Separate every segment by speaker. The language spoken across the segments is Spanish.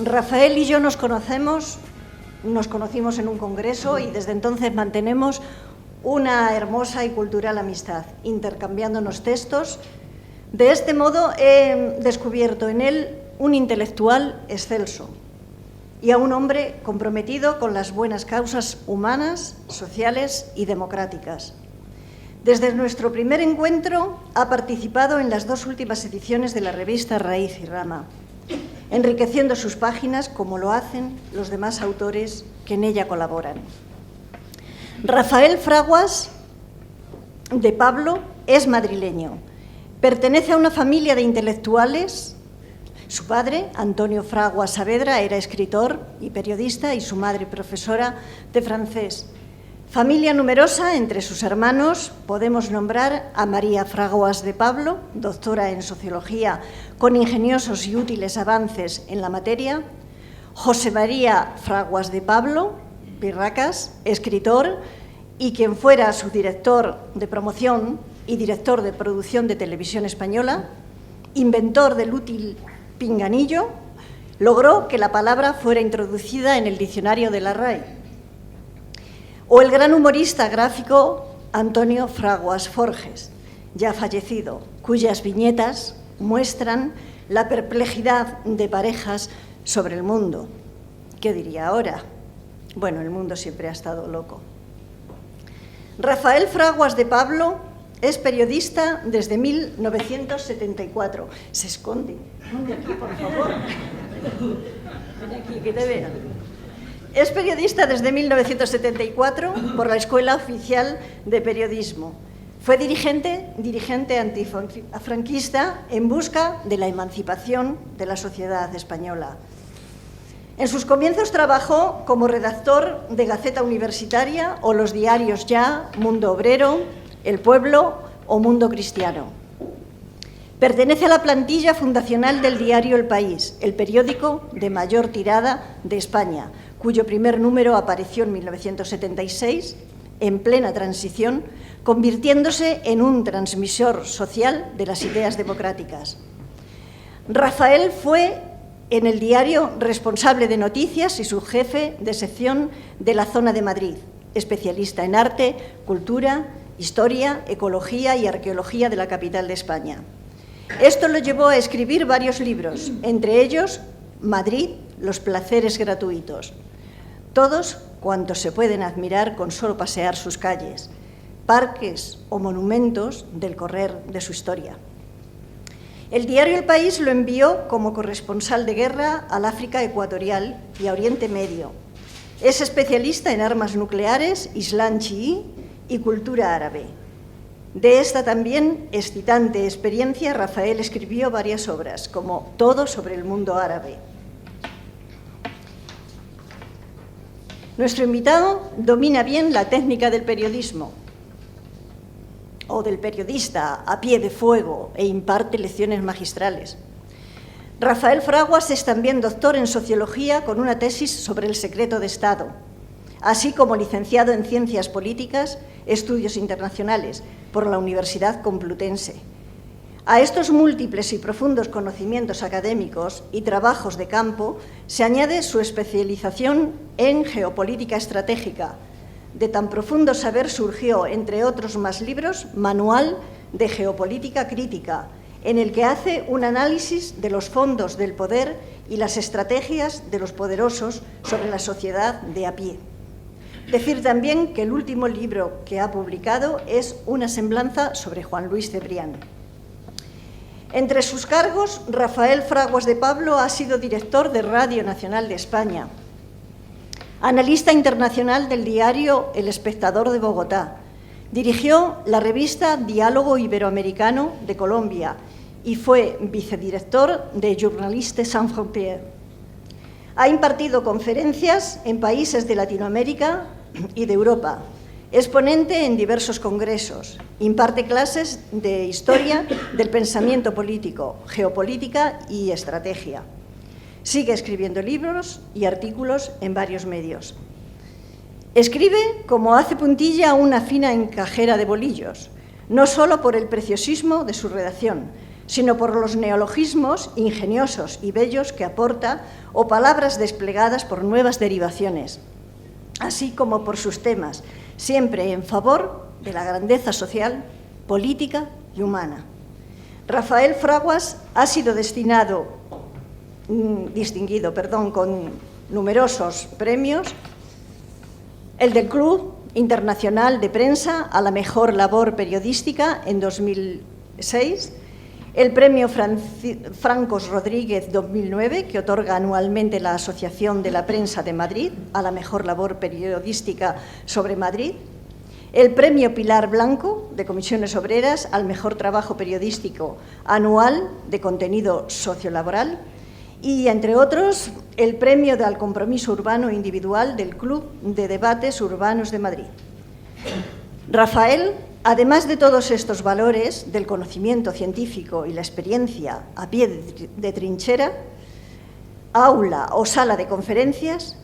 Speaker 1: Rafael y yo nos conocimos en un congreso y desde entonces mantenemos una hermosa y cultural amistad, intercambiándonos textos. De este modo he descubierto en él un intelectual excelso y a un hombre comprometido con las buenas causas humanas, sociales y democráticas. Desde nuestro primer encuentro ha participado en las 2 últimas ediciones de la revista Raíz y Rama, enriqueciendo sus páginas como lo hacen los demás autores que en ella colaboran. Rafael Fraguas de Pablo es madrileño. Pertenece a una familia de intelectuales. Su padre, Antonio Fraguas Saavedra, era escritor y periodista y su madre profesora de francés. Familia numerosa, entre sus hermanos podemos nombrar a María Fraguas de Pablo, doctora en Sociología con ingeniosos y útiles avances en la materia, José María Fraguas de Pablo, Birracas, escritor y quien fuera su director de promoción y director de producción de Televisión Española, inventor del útil pinganillo, logró que la palabra fuera introducida en el diccionario de la RAE. O el gran humorista gráfico Antonio Fraguas Forges, ya fallecido, cuyas viñetas muestran la perplejidad de parejas sobre el mundo. ¿Qué diría ahora? Bueno, el mundo siempre ha estado loco. Rafael Fraguas de Pablo es periodista desde 1974. Se esconde. Ponte aquí, por favor. Ven aquí, que te vean. Es periodista desde 1974 por la Escuela Oficial de Periodismo. Fue dirigente antifranquista en busca de la emancipación de la sociedad española. En sus comienzos trabajó como redactor de Gaceta Universitaria o los diarios Ya, Mundo Obrero, El Pueblo o Mundo Cristiano. Pertenece a la plantilla fundacional del diario El País, el periódico de mayor tirada de España, cuyo primer número apareció en 1976, en plena transición, convirtiéndose en un transmisor social de las ideas democráticas. Rafael fue en el diario responsable de noticias y su jefe de sección de la zona de Madrid, especialista en arte, cultura, historia, ecología y arqueología de la capital de España. Esto lo llevó a escribir varios libros, entre ellos Madrid, los placeres gratuitos, todos cuantos se pueden admirar con solo pasear sus calles, parques o monumentos del correr de su historia. El diario El País lo envió como corresponsal de guerra al África ecuatorial y a Oriente Medio. Es especialista en armas nucleares, Islam chií y cultura árabe. De esta también excitante experiencia, Rafael escribió varias obras, como Todo sobre el mundo árabe. Nuestro invitado domina bien la técnica del periodismo o del periodista a pie de fuego e imparte lecciones magistrales. Rafael Fraguas es también doctor en Sociología con una tesis sobre el secreto de Estado, así como licenciado en Ciencias Políticas, Estudios Internacionales por la Universidad Complutense. A estos múltiples y profundos conocimientos académicos y trabajos de campo se añade su especialización en geopolítica estratégica. De tan profundo saber surgió, entre otros más libros, Manual de Geopolítica Crítica, en el que hace un análisis de los fondos del poder y las estrategias de los poderosos sobre la sociedad de a pie. Decir también que el último libro que ha publicado es Una semblanza sobre Juan Luis Cebrián. Entre sus cargos, Rafael Fraguas de Pablo ha sido director de Radio Nacional de España, analista internacional del diario El Espectador de Bogotá, dirigió la revista Diálogo Iberoamericano de Colombia y fue vicedirector de Journalistes Sans Frontières. Ha impartido conferencias en países de Latinoamérica y de Europa. Es ponente en diversos congresos. Imparte clases de historia del pensamiento político, geopolítica y estrategia. Sigue escribiendo libros y artículos en varios medios. Escribe como hace puntilla una fina encajera de bolillos, no solo por el preciosismo de su redacción, sino por los neologismos ingeniosos y bellos que aporta o palabras desplegadas por nuevas derivaciones, así como por sus temas, siempre en favor de la grandeza social, política y humana. Rafael Fraguas ha sido distinguido con numerosos premios, el del Club Internacional de Prensa a la mejor labor periodística en 2006, el premio Francos Rodríguez 2009, que otorga anualmente la Asociación de la Prensa de Madrid a la mejor labor periodística sobre Madrid, el premio Pilar Blanco de Comisiones Obreras al mejor trabajo periodístico anual de contenido sociolaboral y, entre otros, el premio al compromiso urbano individual del Club de Debates Urbanos de Madrid. Rafael, además de todos estos valores del conocimiento científico y la experiencia a pie de trinchera, aula o sala de conferencias,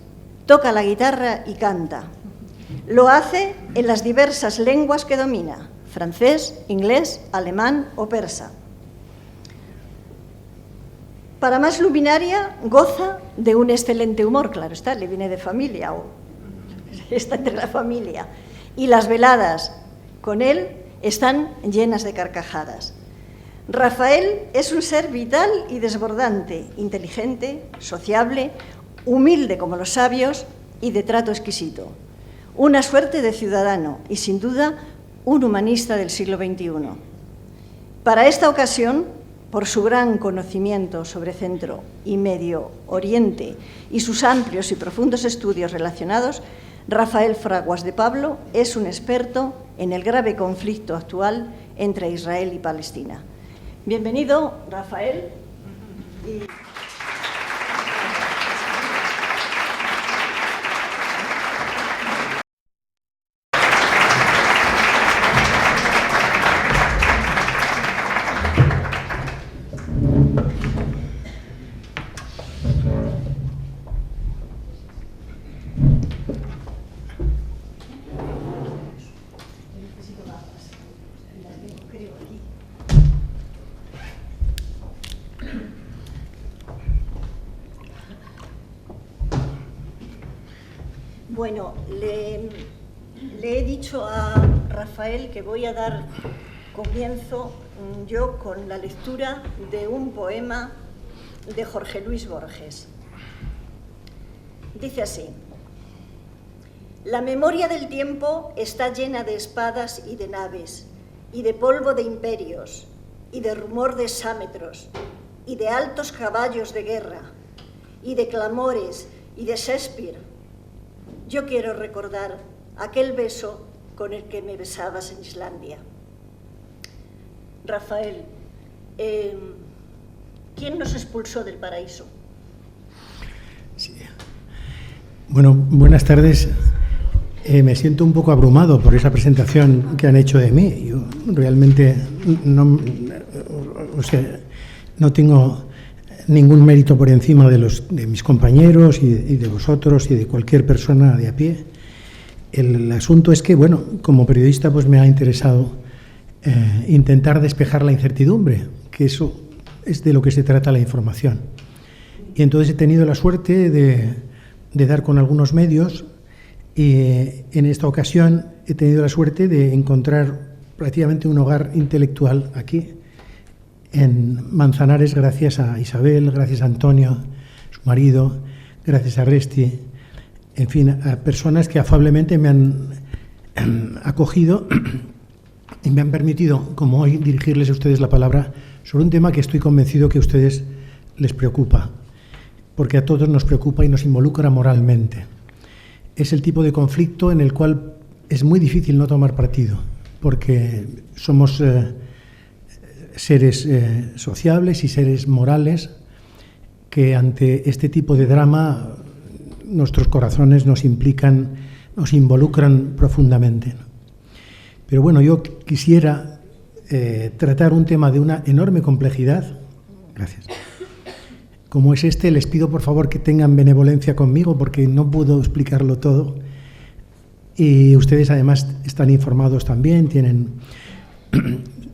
Speaker 1: toca la guitarra y canta. Lo hace en las diversas lenguas que domina: francés, inglés, alemán o persa. Para más luminaria, goza de un excelente humor, claro está, le viene de familia o está entre la familia. Y las veladas con él están llenas de carcajadas. Rafael es un ser vital y desbordante, inteligente, sociable, humilde como los sabios y de trato exquisito. Una suerte de ciudadano y, sin duda, un humanista del siglo XXI. Para esta ocasión, por su gran conocimiento sobre Centro y Medio Oriente y sus amplios y profundos estudios relacionados, Rafael Fraguas de Pablo es un experto en el grave conflicto actual entre Israel y Palestina. Bienvenido, Rafael. Bueno, le he dicho a Rafael que voy a dar comienzo yo con la lectura de un poema de Jorge Luis Borges. Dice así: la memoria del tiempo está llena de espadas y de naves, y de polvo de imperios, y de rumor de sámetros, y de altos caballos de guerra, y de clamores, y de Shakespeare. Yo quiero recordar aquel beso con el que me besabas en Islandia. Rafael, ¿quién nos expulsó del paraíso?
Speaker 2: Sí. Bueno, buenas tardes. Me siento un poco abrumado por esa presentación que han hecho de mí. Yo realmente no tengo ningún mérito por encima de mis compañeros y de vosotros y de cualquier persona de a pie. El asunto es que, bueno, como periodista pues me ha interesado intentar despejar la incertidumbre, que eso es de lo que se trata la información. Y entonces he tenido la suerte de dar con algunos medios y en esta ocasión he tenido la suerte de encontrar prácticamente un hogar intelectual aquí en Manzanares, gracias a Isabel, gracias a Antonio, su marido, gracias a Resti, en fin, a personas que afablemente me han acogido y me han permitido, como hoy, dirigirles a ustedes la palabra sobre un tema que estoy convencido que a ustedes les preocupa, porque a todos nos preocupa y nos involucra moralmente. Es el tipo de conflicto en el cual es muy difícil no tomar partido, porque somos seres sociables y seres morales que ante este tipo de drama nuestros corazones nos involucran profundamente. Pero bueno, yo quisiera tratar un tema de una enorme complejidad. Gracias. Como es este, les pido por favor que tengan benevolencia conmigo porque no puedo explicarlo todo. Y ustedes además están informados también, tienen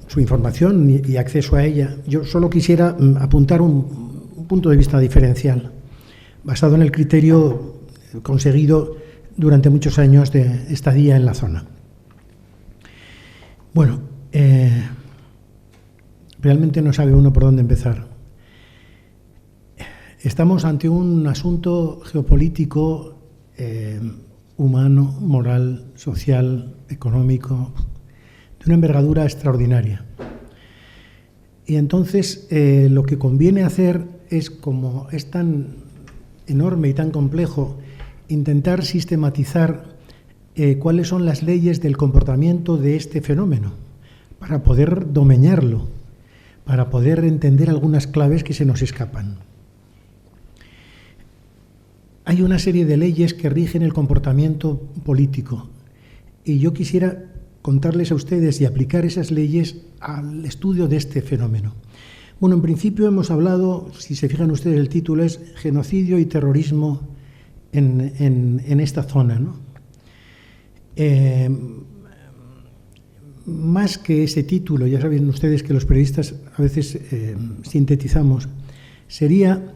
Speaker 2: su información y acceso a ella. Yo solo quisiera apuntar un punto de vista diferencial, basado en el criterio conseguido durante muchos años de estadía en la zona. Bueno, realmente no sabe uno por dónde empezar. Estamos ante un asunto geopolítico, humano, moral, social, económico, de una envergadura extraordinaria. Y entonces lo que conviene hacer es, como es tan enorme y tan complejo, intentar sistematizar cuáles son las leyes del comportamiento de este fenómeno, para poder domeñarlo, para poder entender algunas claves que se nos escapan. Hay una serie de leyes que rigen el comportamiento político y yo quisiera contarles a ustedes y aplicar esas leyes al estudio de este fenómeno. Bueno, en principio hemos hablado, si se fijan ustedes, el título es Genocidio y terrorismo en esta zona, ¿no? Más que ese título, ya saben ustedes que los periodistas a veces sintetizamos, sería,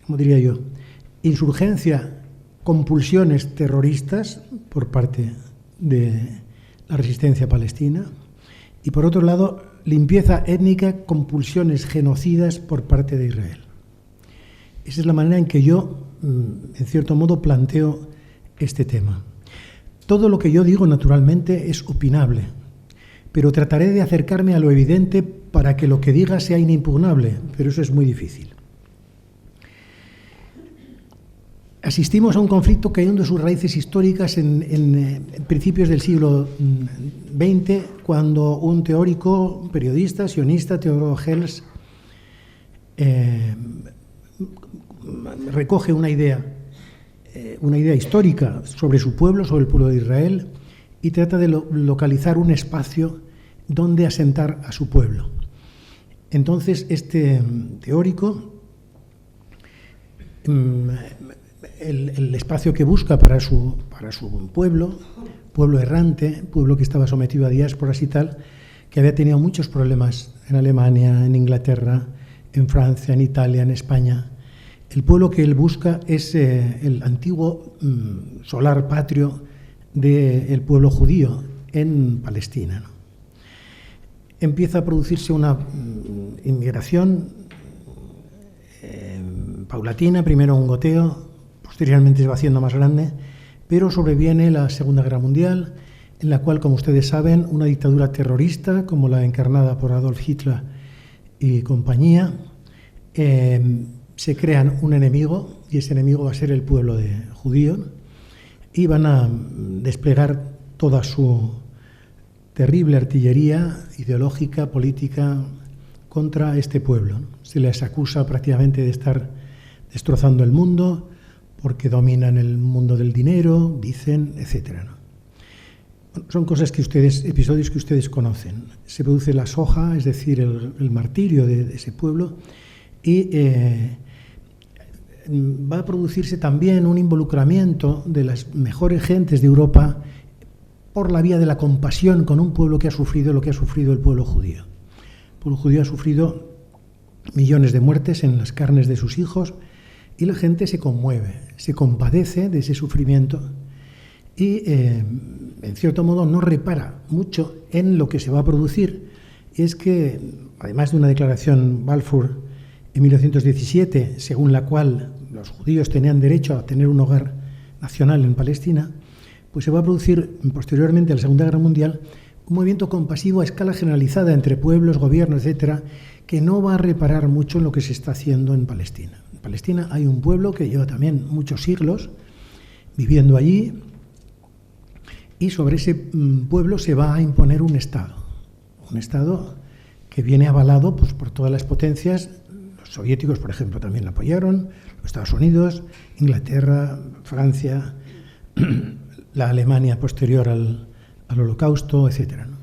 Speaker 2: ¿cómo diría yo?, insurgencia, compulsiones terroristas por parte de la resistencia palestina y, por otro lado, limpieza étnica, compulsiones genocidas por parte de Israel. Esa es la manera en que yo, en cierto modo, planteo este tema. Todo lo que yo digo, naturalmente, es opinable, pero trataré de acercarme a lo evidente para que lo que diga sea inimpugnable, pero eso es muy difícil. Asistimos a un conflicto que hunde sus raíces históricas en principios del siglo XX, cuando un teórico, un periodista, sionista, Theodor Herzl, recoge una idea histórica sobre su pueblo, sobre el pueblo de Israel, y trata de localizar un espacio donde asentar a su pueblo. Entonces, este teórico, el espacio que busca para su pueblo errante, pueblo que estaba sometido a diásporas y tal, que había tenido muchos problemas en Alemania, en Inglaterra, en Francia, en Italia, en España. El pueblo que él busca es el antiguo solar patrio del pueblo judío en Palestina, ¿no? Empieza a producirse una inmigración paulatina, primero un goteo, posteriormente se va haciendo más grande, pero sobreviene la Segunda Guerra Mundial, en la cual, como ustedes saben, una dictadura terrorista, como la encarnada por Adolf Hitler y compañía, se crean un enemigo, y ese enemigo va a ser el pueblo judío, y van a desplegar toda su terrible artillería ideológica, política, contra este pueblo, ¿no? Se les acusa prácticamente de estar destrozando el mundo, porque dominan el mundo del dinero, dicen, etcétera, ¿no? Bueno, son cosas que episodios que ustedes conocen. Se produce la soja, es decir, el martirio de ese pueblo, y va a producirse también un involucramiento de las mejores gentes de Europa por la vía de la compasión con un pueblo que ha sufrido lo que ha sufrido el pueblo judío. El pueblo judío ha sufrido millones de muertes en las carnes de sus hijos y la gente se conmueve, se compadece de ese sufrimiento y, en cierto modo, no repara mucho en lo que se va a producir. Y es que, además de una declaración Balfour en 1917, según la cual los judíos tenían derecho a tener un hogar nacional en Palestina, pues se va a producir posteriormente a la Segunda Guerra Mundial un movimiento compasivo a escala generalizada entre pueblos, gobiernos, etcétera, que no va a reparar mucho en lo que se está haciendo en Palestina. En Palestina hay un pueblo que lleva también muchos siglos viviendo allí y sobre ese pueblo se va a imponer un Estado que viene avalado pues, por todas las potencias. Los soviéticos, por ejemplo, también lo apoyaron, los Estados Unidos, Inglaterra, Francia, la Alemania posterior al Holocausto, etcétera, ¿no?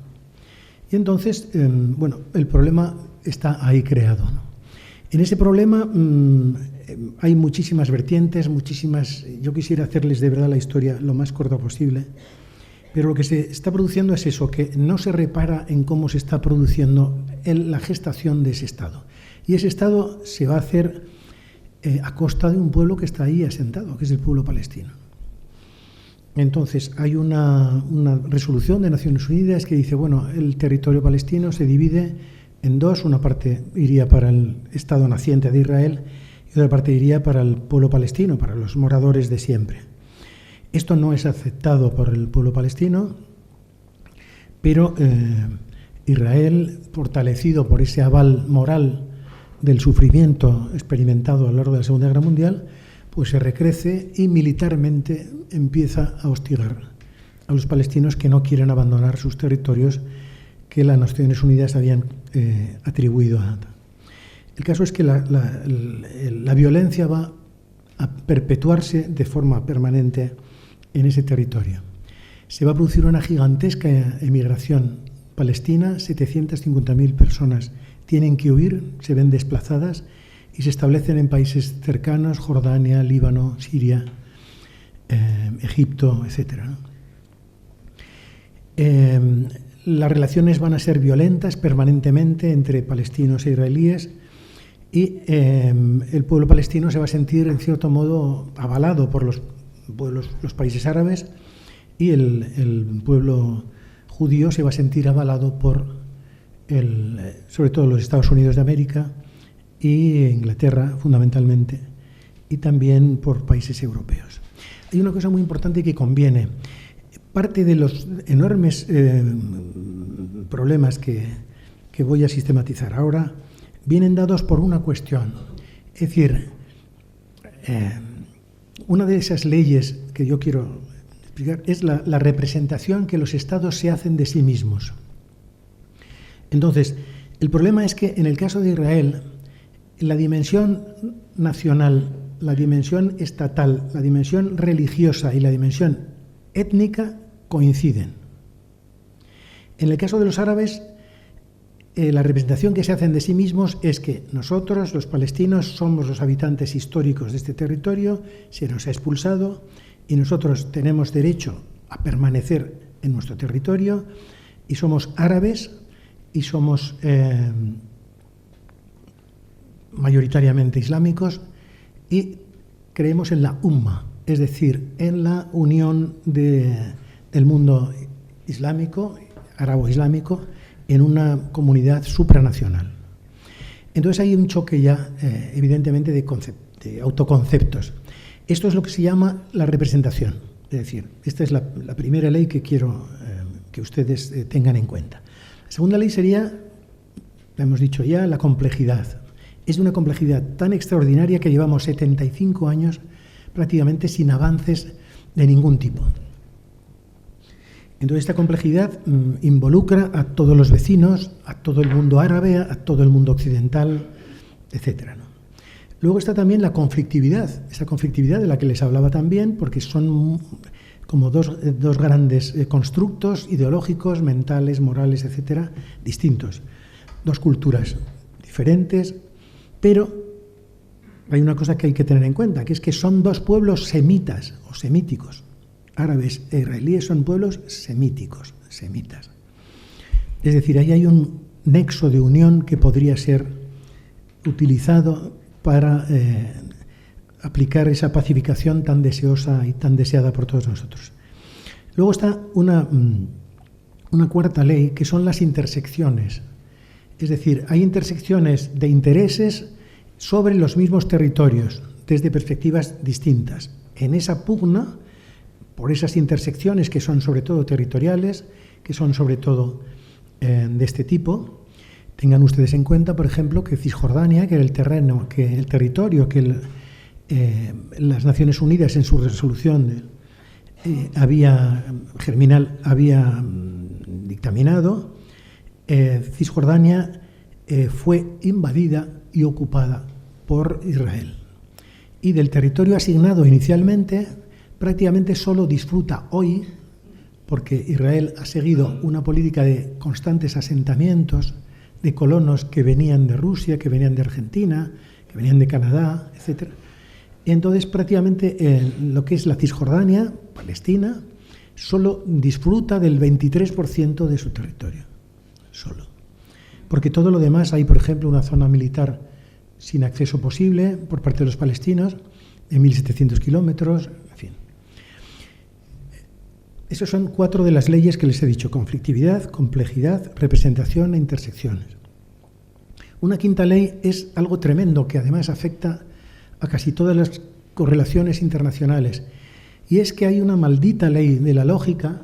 Speaker 2: Y entonces, bueno, el problema está ahí creado, ¿no? En ese problema hay muchísimas vertientes, yo quisiera hacerles de verdad la historia lo más corta posible, Pero lo que se está produciendo es eso, que no se repara en cómo se está produciendo la gestación de ese Estado. Y ese Estado se va a hacer a costa de un pueblo que está ahí asentado, que es el pueblo palestino. Entonces, hay una resolución de Naciones Unidas que dice, bueno, el territorio palestino se divide en dos, una parte iría para el Estado naciente de Israel y otra parte iría para el pueblo palestino, para los moradores de siempre. Esto no es aceptado por el pueblo palestino, pero Israel, fortalecido por ese aval moral del sufrimiento experimentado a lo largo de la Segunda Guerra Mundial, pues se recrece y militarmente empieza a hostigar a los palestinos que no quieren abandonar sus territorios que las Naciones Unidas habían atribuido a. El caso es que la violencia va a perpetuarse de forma permanente en ese territorio. Se va a producir una gigantesca emigración palestina, 750.000 personas tienen que huir, se ven desplazadas y se establecen en países cercanos, Jordania, Líbano, Siria, Egipto, etc. Las relaciones van a ser violentas permanentemente entre palestinos e israelíes y el pueblo palestino se va a sentir, en cierto modo, avalado por los países árabes y el pueblo judío se va a sentir avalado por, sobre todo, los Estados Unidos de América y Inglaterra, fundamentalmente, y también por países europeos. Hay una cosa muy importante que conviene. Parte de los enormes problemas que voy a sistematizar ahora vienen dados por una cuestión. Es decir, una de esas leyes que yo quiero explicar es la representación que los estados se hacen de sí mismos. Entonces, el problema es que en el caso de Israel, la dimensión nacional, la dimensión estatal, la dimensión religiosa y la dimensión étnica coinciden. En el caso de los árabes, la representación que se hacen de sí mismos es que nosotros, los palestinos, somos los habitantes históricos de este territorio, se nos ha expulsado y nosotros tenemos derecho a permanecer en nuestro territorio y somos árabes y somos mayoritariamente islámicos y creemos en la umma, es decir, en la unión del mundo islámico, árabo-islámico, en una comunidad supranacional. Entonces hay un choque ya, evidentemente, de autoconceptos. Esto es lo que se llama la representación. Es decir, esta es la primera ley que quiero que ustedes tengan en cuenta. La segunda ley sería, la hemos dicho ya, la complejidad. Es de una complejidad tan extraordinaria que llevamos 75 años prácticamente sin avances de ningún tipo. Entonces esta complejidad involucra a todos los vecinos, a todo el mundo árabe, a todo el mundo occidental, etc. Luego está también la conflictividad, esa conflictividad de la que les hablaba también, porque son como dos grandes constructos ideológicos, mentales, morales, etc., distintos. Dos culturas diferentes, pero hay una cosa que hay que tener en cuenta, que es que son dos pueblos semitas o semíticos. Árabes e israelíes son pueblos semíticos, semitas. Es decir, ahí hay un nexo de unión que podría ser utilizado para aplicar esa pacificación tan deseosa y tan deseada por todos nosotros. Luego está una cuarta ley, que son las intersecciones. Es decir, hay intersecciones de intereses sobre los mismos territorios, desde perspectivas distintas. En esa pugna, por esas intersecciones que son sobre todo territoriales, que son sobre todo de este tipo, tengan ustedes en cuenta, por ejemplo, que Cisjordania, que era el territorio que las Naciones Unidas en su resolución germinal había dictaminado, Cisjordania fue invadida y ocupada por Israel. Y del territorio asignado inicialmente, prácticamente solo disfruta hoy, porque Israel ha seguido una política de constantes asentamientos de colonos que venían de Rusia, que venían de Argentina, que venían de Canadá, etc. Entonces, prácticamente lo que es la Cisjordania, Palestina, solo disfruta del 23% de su territorio, solo. Porque todo lo demás, hay, por ejemplo, una zona militar sin acceso posible por parte de los palestinos, de 1.700 kilómetros, en fin. Esas son 4 de las leyes que les he dicho: conflictividad, complejidad, representación e intersecciones. Una quinta ley es algo tremendo que además afecta a casi todas las correlaciones internacionales, y es que hay una maldita ley de la lógica,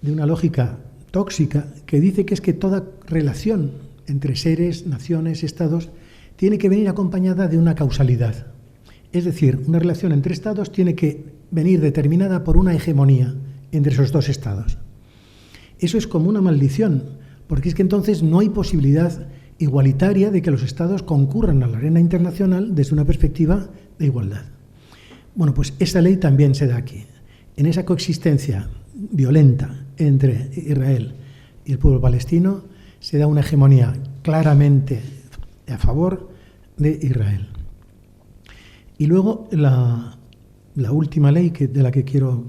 Speaker 2: de una lógica tóxica, que dice que es que toda relación entre seres, naciones, estados, tiene que venir acompañada de una causalidad. Es decir, una relación entre estados tiene que venir determinada por una hegemonía entre esos dos estados. Eso es como una maldición, porque es que entonces no hay posibilidad igualitaria de que los estados concurran a la arena internacional desde una perspectiva de igualdad. Bueno, pues esa ley también se da aquí. En esa coexistencia violenta entre Israel y el pueblo palestino se da una hegemonía claramente a favor de Israel. Y luego la última ley de la que quiero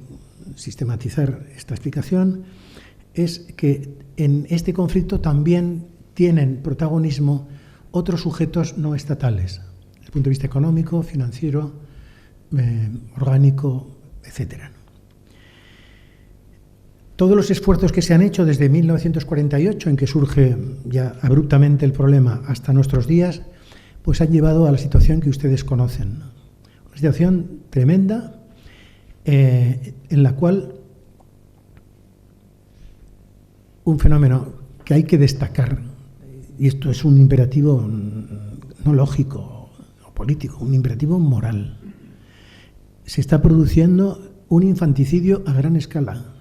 Speaker 2: sistematizar esta explicación es que en este conflicto también tienen protagonismo otros sujetos no estatales, desde el punto de vista económico, financiero, orgánico, etc. Todos los esfuerzos que se han hecho desde 1948, en que surge ya abruptamente el problema, hasta nuestros días, pues han llevado a la situación que ustedes conocen. Una situación tremenda en la cual un fenómeno que hay que destacar, y esto es un imperativo no lógico o político, un imperativo moral, se está produciendo un infanticidio a gran escala.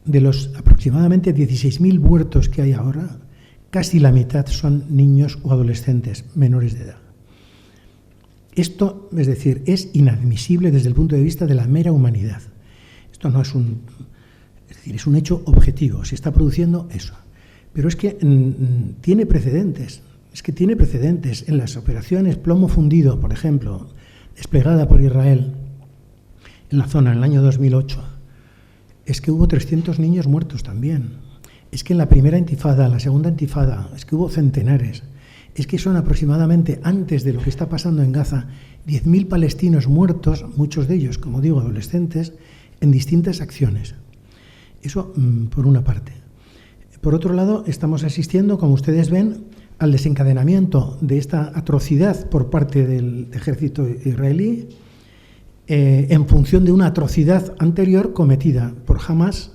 Speaker 2: De los aproximadamente 16.000 muertos que hay ahora, casi la mitad son niños o adolescentes menores de edad. Esto, es decir, es inadmisible desde el punto de vista de la mera humanidad. Esto no es es un hecho objetivo, se está produciendo eso. Pero es que tiene precedentes, en las operaciones Plomo Fundido, por ejemplo, desplegada por Israel en la zona en el año 2008, es que hubo 300 niños muertos también. Es que en la primera intifada, en la segunda intifada, es que hubo centenares. Es que son aproximadamente, antes de lo que está pasando en Gaza, 10.000 palestinos muertos, muchos de ellos, como digo, adolescentes, en distintas acciones. Eso por una parte. Por otro lado, estamos asistiendo, como ustedes ven, al desencadenamiento de esta atrocidad por parte del ejército israelí, en función de una atrocidad anterior cometida por Hamás.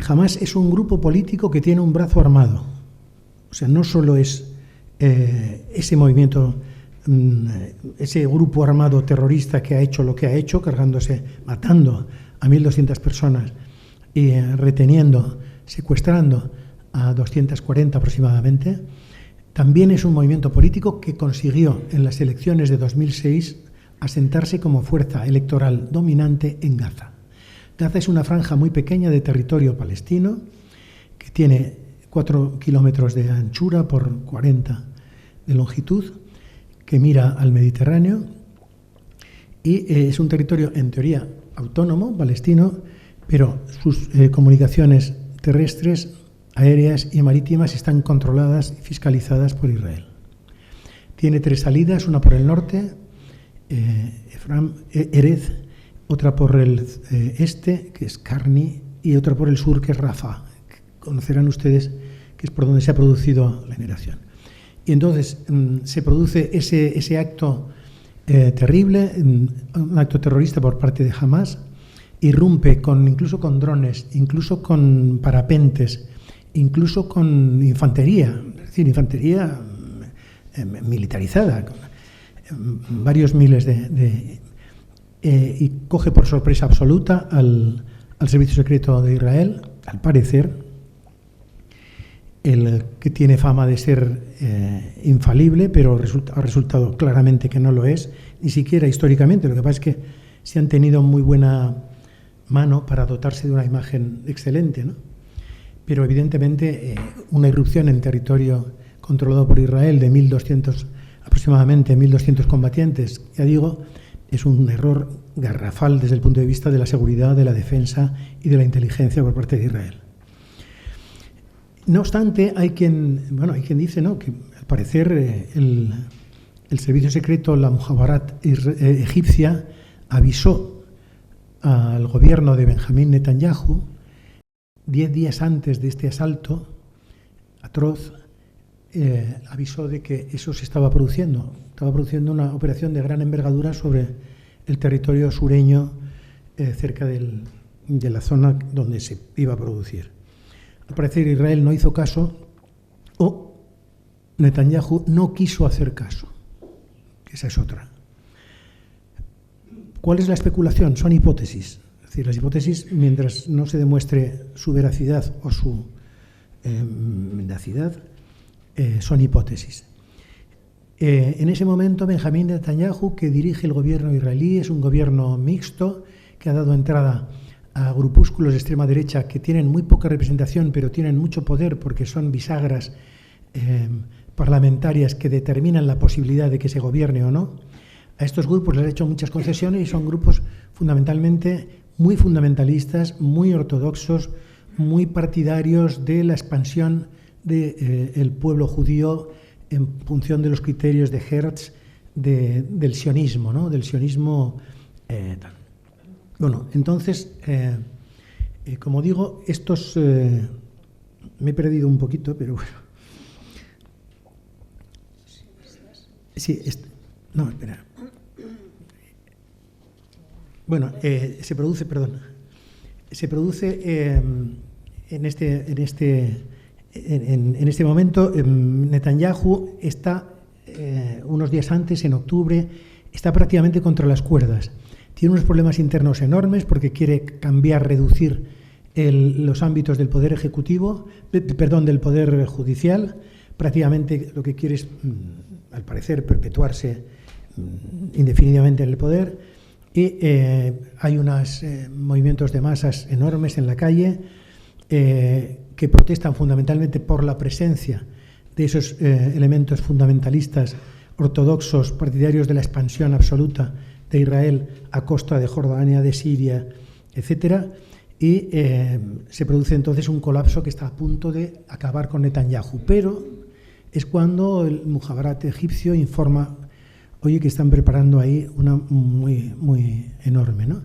Speaker 2: Hamás es un grupo político que tiene un brazo armado. O sea, no solo es ese movimiento, ese grupo armado terrorista que ha hecho lo que ha hecho, matando a 1.200 personas y reteniendo, secuestrando a 240 aproximadamente. También es un movimiento político que consiguió en las elecciones de 2006 asentarse como fuerza electoral dominante en Gaza. Gaza es una franja muy pequeña de territorio palestino que tiene 4 kilómetros de anchura por 40 de longitud, que mira al Mediterráneo, y es un territorio en teoría autónomo, palestino, pero sus comunicaciones terrestres, aéreas y marítimas están controladas y fiscalizadas por Israel. Tiene 3 salidas, una por el norte, Erez, otra por el este, que es Karni, y otra por el sur, que es Rafah. Conocerán ustedes que es por donde se ha producido la generación. Y entonces se produce ese acto terrible, un acto terrorista por parte de Hamás, irrumpe incluso con drones, incluso con parapentes, incluso con infantería, es decir, infantería militarizada, varios miles y coge por sorpresa absoluta al servicio secreto de Israel, al parecer, el que tiene fama de ser infalible, pero ha resultado claramente que no lo es, ni siquiera históricamente. Lo que pasa es que se han tenido muy buena mano para dotarse de una imagen excelente, ¿no? Pero evidentemente una irrupción en territorio controlado por Israel de 1.200, aproximadamente 1.200 combatientes, ya digo, es un error garrafal desde el punto de vista de la seguridad, de la defensa y de la inteligencia por parte de Israel. No obstante, hay quien dice, ¿no?, que al parecer el servicio secreto, la Mujabarat egipcia, avisó al gobierno de Benjamín Netanyahu 10 días antes de este asalto atroz, avisó de que eso se estaba produciendo. Estaba produciendo una operación de gran envergadura sobre el territorio sureño, cerca de la zona donde se iba a producir. Al parecer Israel no hizo caso, o Netanyahu no quiso hacer caso. Esa es otra. ¿Cuál es la especulación? Son hipótesis. Es decir, las hipótesis, mientras no se demuestre su veracidad o su mendacidad, son hipótesis. En ese momento, Benjamín Netanyahu, que dirige el gobierno israelí, es un gobierno mixto que ha dado entrada a grupúsculos de extrema derecha que tienen muy poca representación, pero tienen mucho poder porque son bisagras parlamentarias que determinan la posibilidad de que se gobierne o no. A estos grupos les ha hecho muchas concesiones y son grupos fundamentalmente muy fundamentalistas, muy ortodoxos, muy partidarios de la expansión del pueblo judío en función de los criterios de Hertz del sionismo, ¿no? Del sionismo. Bueno, entonces, como digo, estos... me he perdido un poquito, pero bueno. Sí, no, espera. Bueno, se produce en este momento, Netanyahu está unos días antes, en octubre, está prácticamente contra las cuerdas. Tiene unos problemas internos enormes porque quiere reducir los ámbitos del poder ejecutivo, del poder judicial. Prácticamente lo que quiere es, al parecer, perpetuarse indefinidamente en el poder. Y hay unos movimientos de masas enormes en la calle que protestan fundamentalmente por la presencia de esos elementos fundamentalistas ortodoxos partidarios de la expansión absoluta de Israel a costa de Jordania, de Siria, etcétera, y se produce entonces un colapso que está a punto de acabar con Netanyahu. Pero es cuando el Mujabarat egipcio informa, oye, que están preparando ahí una muy, muy enorme, ¿no?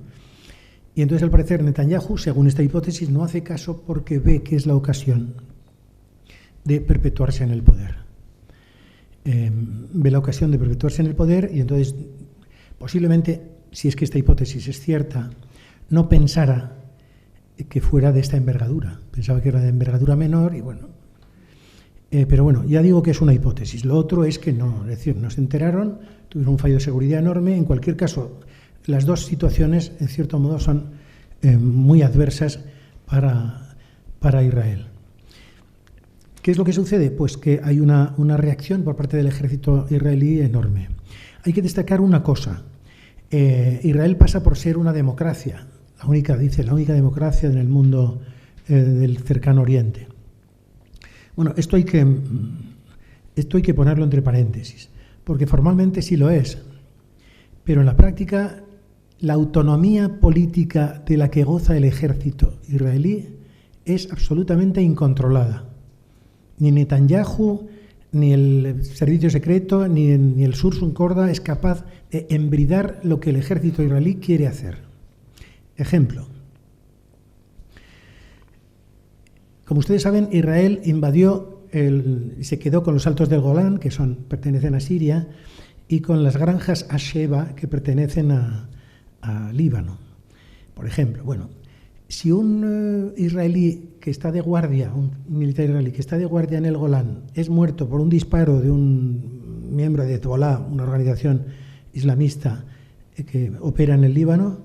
Speaker 2: Y entonces, al parecer, Netanyahu, según esta hipótesis, no hace caso porque ve que es la ocasión de perpetuarse en el poder. Ve la ocasión de perpetuarse en el poder y entonces, posiblemente, si es que esta hipótesis es cierta, no pensara que fuera de esta envergadura. Pensaba que era de envergadura menor y bueno. Pero bueno, ya digo que es una hipótesis. Lo otro es que no, es decir, no se enteraron, tuvieron un fallo de seguridad enorme. En cualquier caso, las dos situaciones, en cierto modo, son muy adversas para Israel. ¿Qué es lo que sucede? Pues que hay una reacción por parte del ejército israelí enorme. Hay que destacar una cosa. Israel pasa por ser una democracia, la única democracia en el mundo del cercano Oriente. Bueno, esto hay que ponerlo entre paréntesis, porque formalmente sí lo es, pero en la práctica la autonomía política de la que goza el ejército israelí es absolutamente incontrolada. Ni Netanyahu, ni el servicio secreto, ni el Sursum Corda es capaz de embridar lo que el ejército israelí quiere hacer. Ejemplo. Como ustedes saben, Israel invadió y se quedó con los Altos del Golán, que pertenecen a Siria, y con las granjas Asheba, que pertenecen a Líbano. Por ejemplo, bueno, si un israelí que está de guardia, un militar israelí que está de guardia en el Golán, es muerto por un disparo de un miembro de Hezbollah, una organización islamista que opera en el Líbano,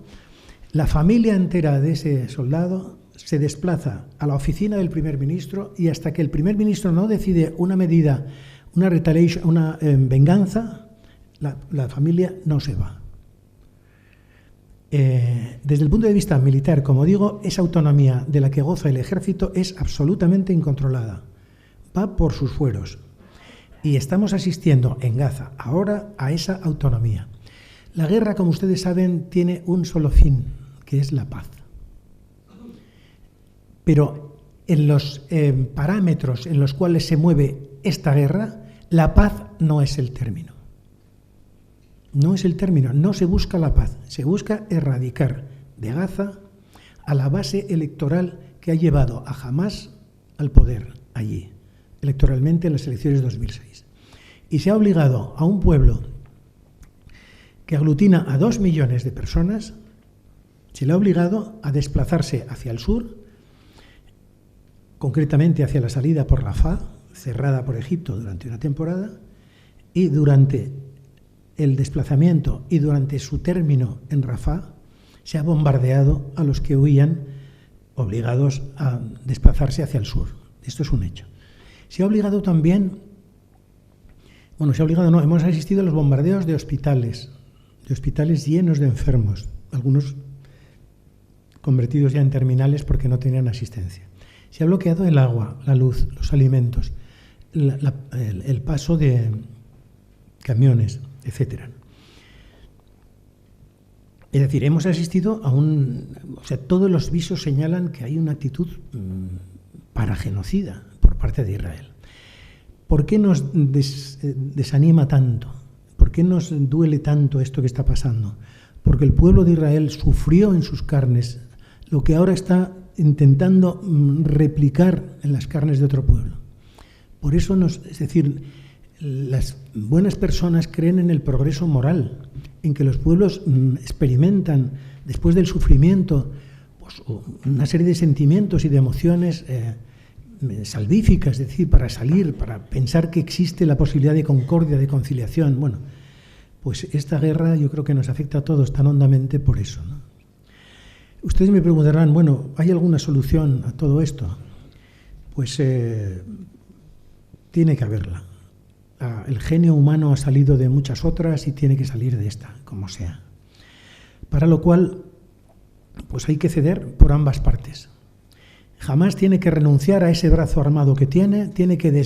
Speaker 2: la familia entera de ese soldado se desplaza a la oficina del primer ministro y hasta que el primer ministro no decide una medida, una retaliation, una venganza, la familia no se va. Desde el punto de vista militar, como digo, esa autonomía de la que goza el ejército es absolutamente incontrolada. Va por sus fueros. Y estamos asistiendo en Gaza ahora a esa autonomía. La guerra, como ustedes saben, tiene un solo fin, que es la paz. Pero en los parámetros en los cuales se mueve esta guerra, la paz no es el término. No es el término, no se busca la paz, se busca erradicar de Gaza a la base electoral que ha llevado a Hamás al poder allí, electoralmente en las elecciones de 2006. Y se ha obligado a un pueblo que aglutina a 2 millones de personas, se le ha obligado a desplazarse hacia el sur, concretamente hacia la salida por Rafah, cerrada por Egipto durante una temporada, y durante el desplazamiento y durante su término en Rafah se ha bombardeado a los que huían obligados a desplazarse hacia el sur. Esto es un hecho. Se ha obligado también, hemos asistido a los bombardeos de hospitales llenos de enfermos, algunos convertidos ya en terminales porque no tenían asistencia. Se ha bloqueado el agua, la luz, los alimentos, el paso de camiones, etc. Es decir, hemos asistido a todos los visos señalan que hay una actitud paragenocida por parte de Israel. ¿Por qué nos desanima tanto? ¿Por qué nos duele tanto esto que está pasando? Porque el pueblo de Israel sufrió en sus carnes lo que ahora está intentando replicar en las carnes de otro pueblo. Por eso, es decir, las buenas personas creen en el progreso moral, en que los pueblos experimentan, después del sufrimiento, pues, una serie de sentimientos y de emociones salvíficas, es decir, para pensar que existe la posibilidad de concordia, de conciliación. Bueno, pues esta guerra yo creo que nos afecta a todos tan hondamente por eso, ¿no? Ustedes me preguntarán, bueno, ¿hay alguna solución a todo esto? Pues tiene que haberla. El genio humano ha salido de muchas otras y tiene que salir de esta, como sea. Para lo cual, pues hay que ceder por ambas partes. Hamás tiene que renunciar a ese brazo armado que tiene que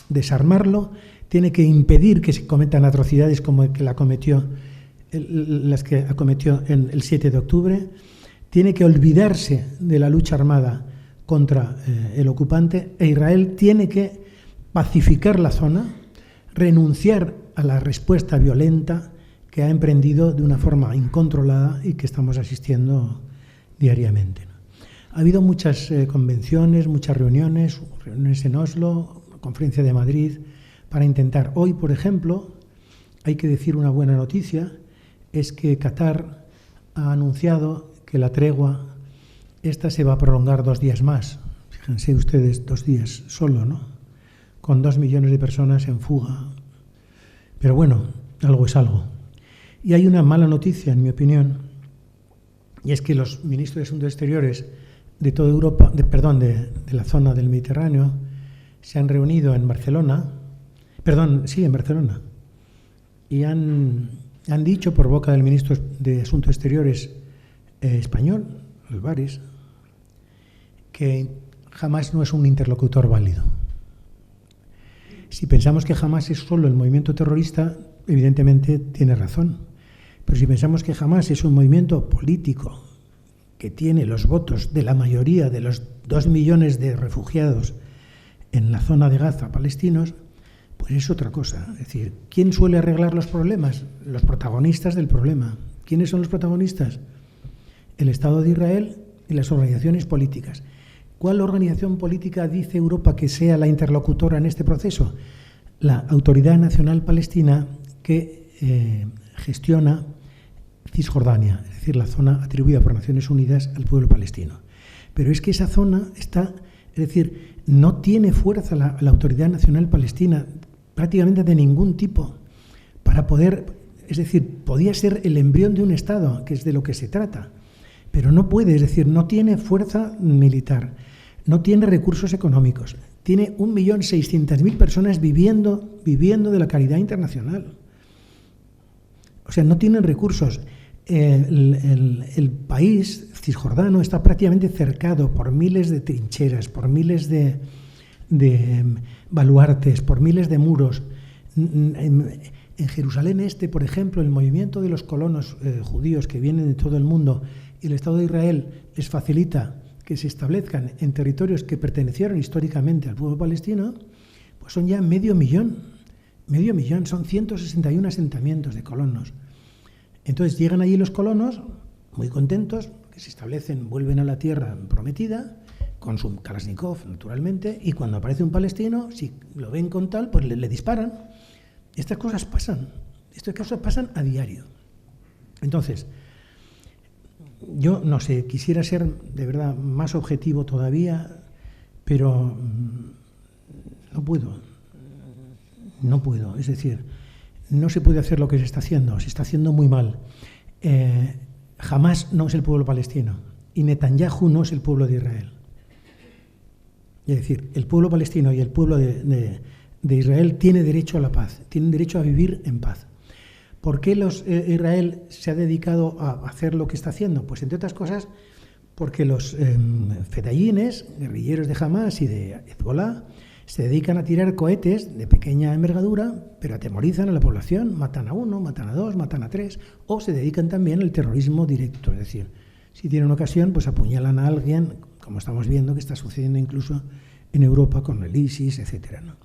Speaker 2: desarmarlo, tiene que impedir que se cometan atrocidades como las que acometió en el 7 de octubre, tiene que olvidarse de la lucha armada contra el ocupante, e Israel tiene que pacificar la zona, renunciar a la respuesta violenta que ha emprendido de una forma incontrolada y que estamos asistiendo diariamente. Ha habido muchas convenciones, muchas reuniones en Oslo, conferencia de Madrid, para intentar. Hoy, por ejemplo, hay que decir una buena noticia, es que Qatar ha anunciado que la tregua, esta se va a prolongar 2 días más. Fíjense ustedes, 2 días solo, ¿no? Con 2 millones de personas en fuga. Pero bueno, algo es algo. Y hay una mala noticia, en mi opinión, y es que los ministros de Asuntos Exteriores de toda Europa, de la zona del Mediterráneo, se han reunido en Barcelona, en Barcelona, y han dicho por boca del ministro de Asuntos Exteriores español, Álvarez, que Hamás no es un interlocutor válido. Si pensamos que Hamás es solo el movimiento terrorista, evidentemente tiene razón. Pero si pensamos que Hamás es un movimiento político que tiene los votos de la mayoría de los 2 millones de refugiados en la zona de Gaza palestinos, pues es otra cosa. Es decir, ¿quién suele arreglar los problemas? Los protagonistas del problema. ¿Quiénes son los protagonistas? El Estado de Israel y las organizaciones políticas. ¿Cuál organización política dice Europa que sea la interlocutora en este proceso? La Autoridad Nacional Palestina, que gestiona Cisjordania, es decir, la zona atribuida por Naciones Unidas al pueblo palestino. Pero es que esa zona no tiene fuerza la Autoridad Nacional Palestina, prácticamente de ningún tipo, para poder, podía ser el embrión de un Estado, que es de lo que se trata, pero no puede, no tiene fuerza militar, no tiene recursos económicos, tiene 1.600.000 personas viviendo de la caridad internacional. O sea, no tienen recursos. El país cisjordano está prácticamente cercado por miles de trincheras, por miles de baluartes, por miles de muros. En Jerusalén Este, por ejemplo, el movimiento de los colonos judíos que vienen de todo el mundo y el Estado de Israel les facilita que se establezcan en territorios que pertenecieron históricamente al pueblo palestino, pues son ya medio millón, son 161 asentamientos de colonos. Entonces llegan allí los colonos, muy contentos, que se establecen, vuelven a la tierra prometida, con su Kalashnikov, naturalmente, y cuando aparece un palestino, si lo ven con tal, pues le disparan. Estas cosas pasan a diario. Entonces, yo no sé, quisiera ser de verdad más objetivo todavía, pero no puedo. Es decir, no se puede hacer lo que se está haciendo muy mal. Hamás no es el pueblo palestino y Netanyahu no es el pueblo de Israel. Es decir, el pueblo palestino y el pueblo de Israel tiene derecho a la paz, tienen derecho a vivir en paz. ¿Por qué Israel se ha dedicado a hacer lo que está haciendo? Pues entre otras cosas porque los fedayines, guerrilleros de Hamás y de Hezbollah, se dedican a tirar cohetes de pequeña envergadura, pero atemorizan a la población, matan a uno, matan a dos, matan a tres, o se dedican también al terrorismo directo, es decir, si tienen ocasión, pues apuñalan a alguien, como estamos viendo que está sucediendo incluso en Europa con el ISIS, etcétera, ¿no?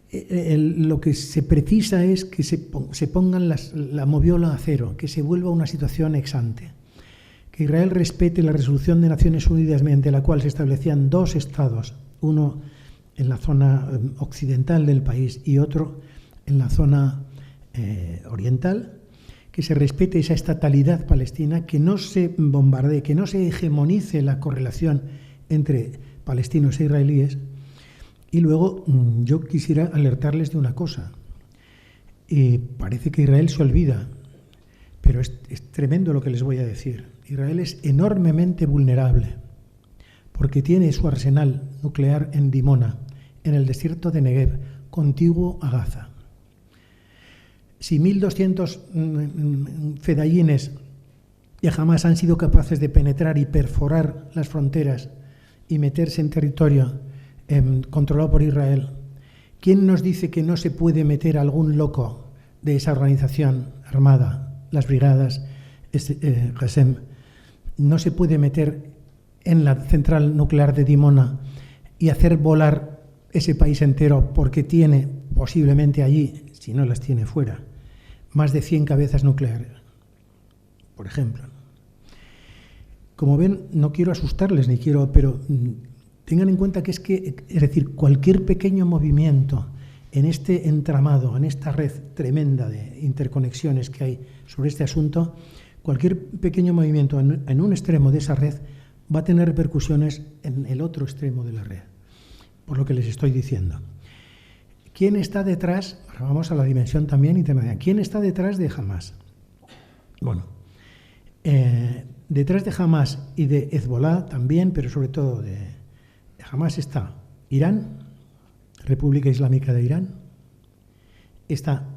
Speaker 2: Lo que se precisa es que se pongan la moviola a cero, que se vuelva una situación ex ante, que Israel respete la resolución de Naciones Unidas mediante la cual se establecían dos estados, uno en la zona occidental del país y otro en la zona oriental, que se respete esa estatalidad palestina, que no se bombardee, que no se hegemonice la correlación entre palestinos e israelíes. Y luego yo quisiera alertarles de una cosa. Parece que Israel se olvida, pero es tremendo lo que les voy a decir. Israel es enormemente vulnerable porque tiene su arsenal nuclear en Dimona, en el desierto de Negev, contiguo a Gaza. Si 1.200 fedayines de Hamás han sido capaces de penetrar y perforar las fronteras y meterse en territorio controlado por Israel, ¿quién nos dice que no se puede meter algún loco de esa organización armada, las brigadas Qasem, no se puede meter en la central nuclear de Dimona y hacer volar ese país entero porque tiene posiblemente allí, si no las tiene fuera, más de 100 cabezas nucleares, por ejemplo? Como ven, no quiero asustarles, pero tengan en cuenta que es decir, cualquier pequeño movimiento en este entramado, en esta red tremenda de interconexiones que hay sobre este asunto, cualquier pequeño movimiento en un extremo de esa red va a tener repercusiones en el otro extremo de la red, por lo que les estoy diciendo. ¿Quién está detrás? Ahora vamos a la dimensión también internacional. ¿Quién está detrás de Hamás? Bueno, detrás de Hamás y de Hezbollah también, pero sobre todo de Hamás está Irán, República Islámica de Irán, está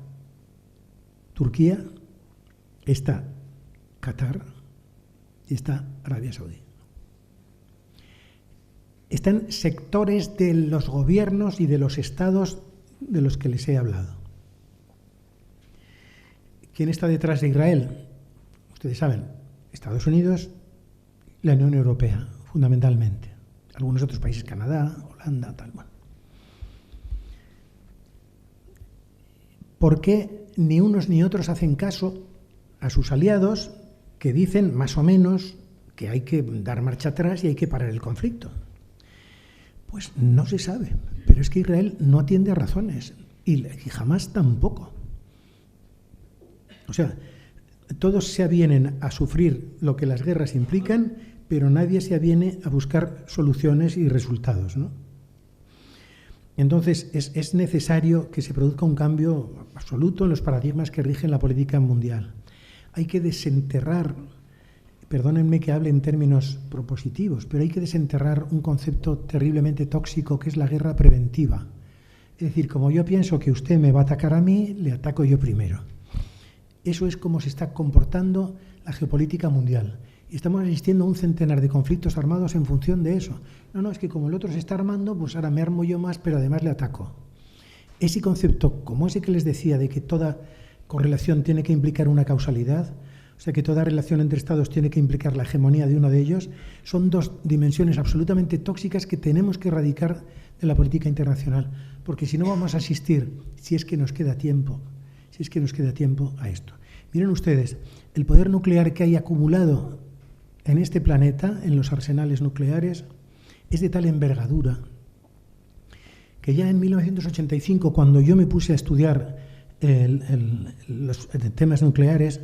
Speaker 2: Turquía, está Qatar y está Arabia Saudí. Están sectores de los gobiernos y de los estados de los que les he hablado. ¿Quién está detrás de Israel? Ustedes saben, Estados Unidos, la Unión Europea, fundamentalmente. Algunos otros países, Canadá, Holanda, tal. Bueno. ¿Por qué ni unos ni otros hacen caso a sus aliados que dicen más o menos que hay que dar marcha atrás y hay que parar el conflicto? Pues no se sabe, pero es que Israel no atiende a razones y jamás tampoco. O sea, todos se avienen a sufrir lo que las guerras implican, pero nadie se aviene a buscar soluciones y resultados, ¿no? Entonces, es necesario que se produzca un cambio absoluto en los paradigmas que rigen la política mundial. Hay que desenterrar, perdónenme que hable en términos propositivos, pero hay que desenterrar un concepto terriblemente tóxico que es la guerra preventiva. Es decir, como yo pienso que usted me va a atacar a mí, le ataco yo primero. Eso es como se está comportando la geopolítica mundial. Y estamos asistiendo a un centenar de conflictos armados en función de eso. No, es que como el otro se está armando, pues ahora me armo yo más, pero además le ataco. ese concepto, como ese que les decía, de que toda correlación tiene que implicar una causalidad, o sea que toda relación entre estados tiene que implicar la hegemonía de uno de ellos, son dos dimensiones absolutamente tóxicas que tenemos que erradicar de la política internacional, porque si no vamos a asistir, si es que nos queda tiempo, a esto. Miren ustedes, el poder nuclear que hay acumulado en este planeta, en los arsenales nucleares, es de tal envergadura que ya en 1985, cuando yo me puse a estudiar los temas nucleares,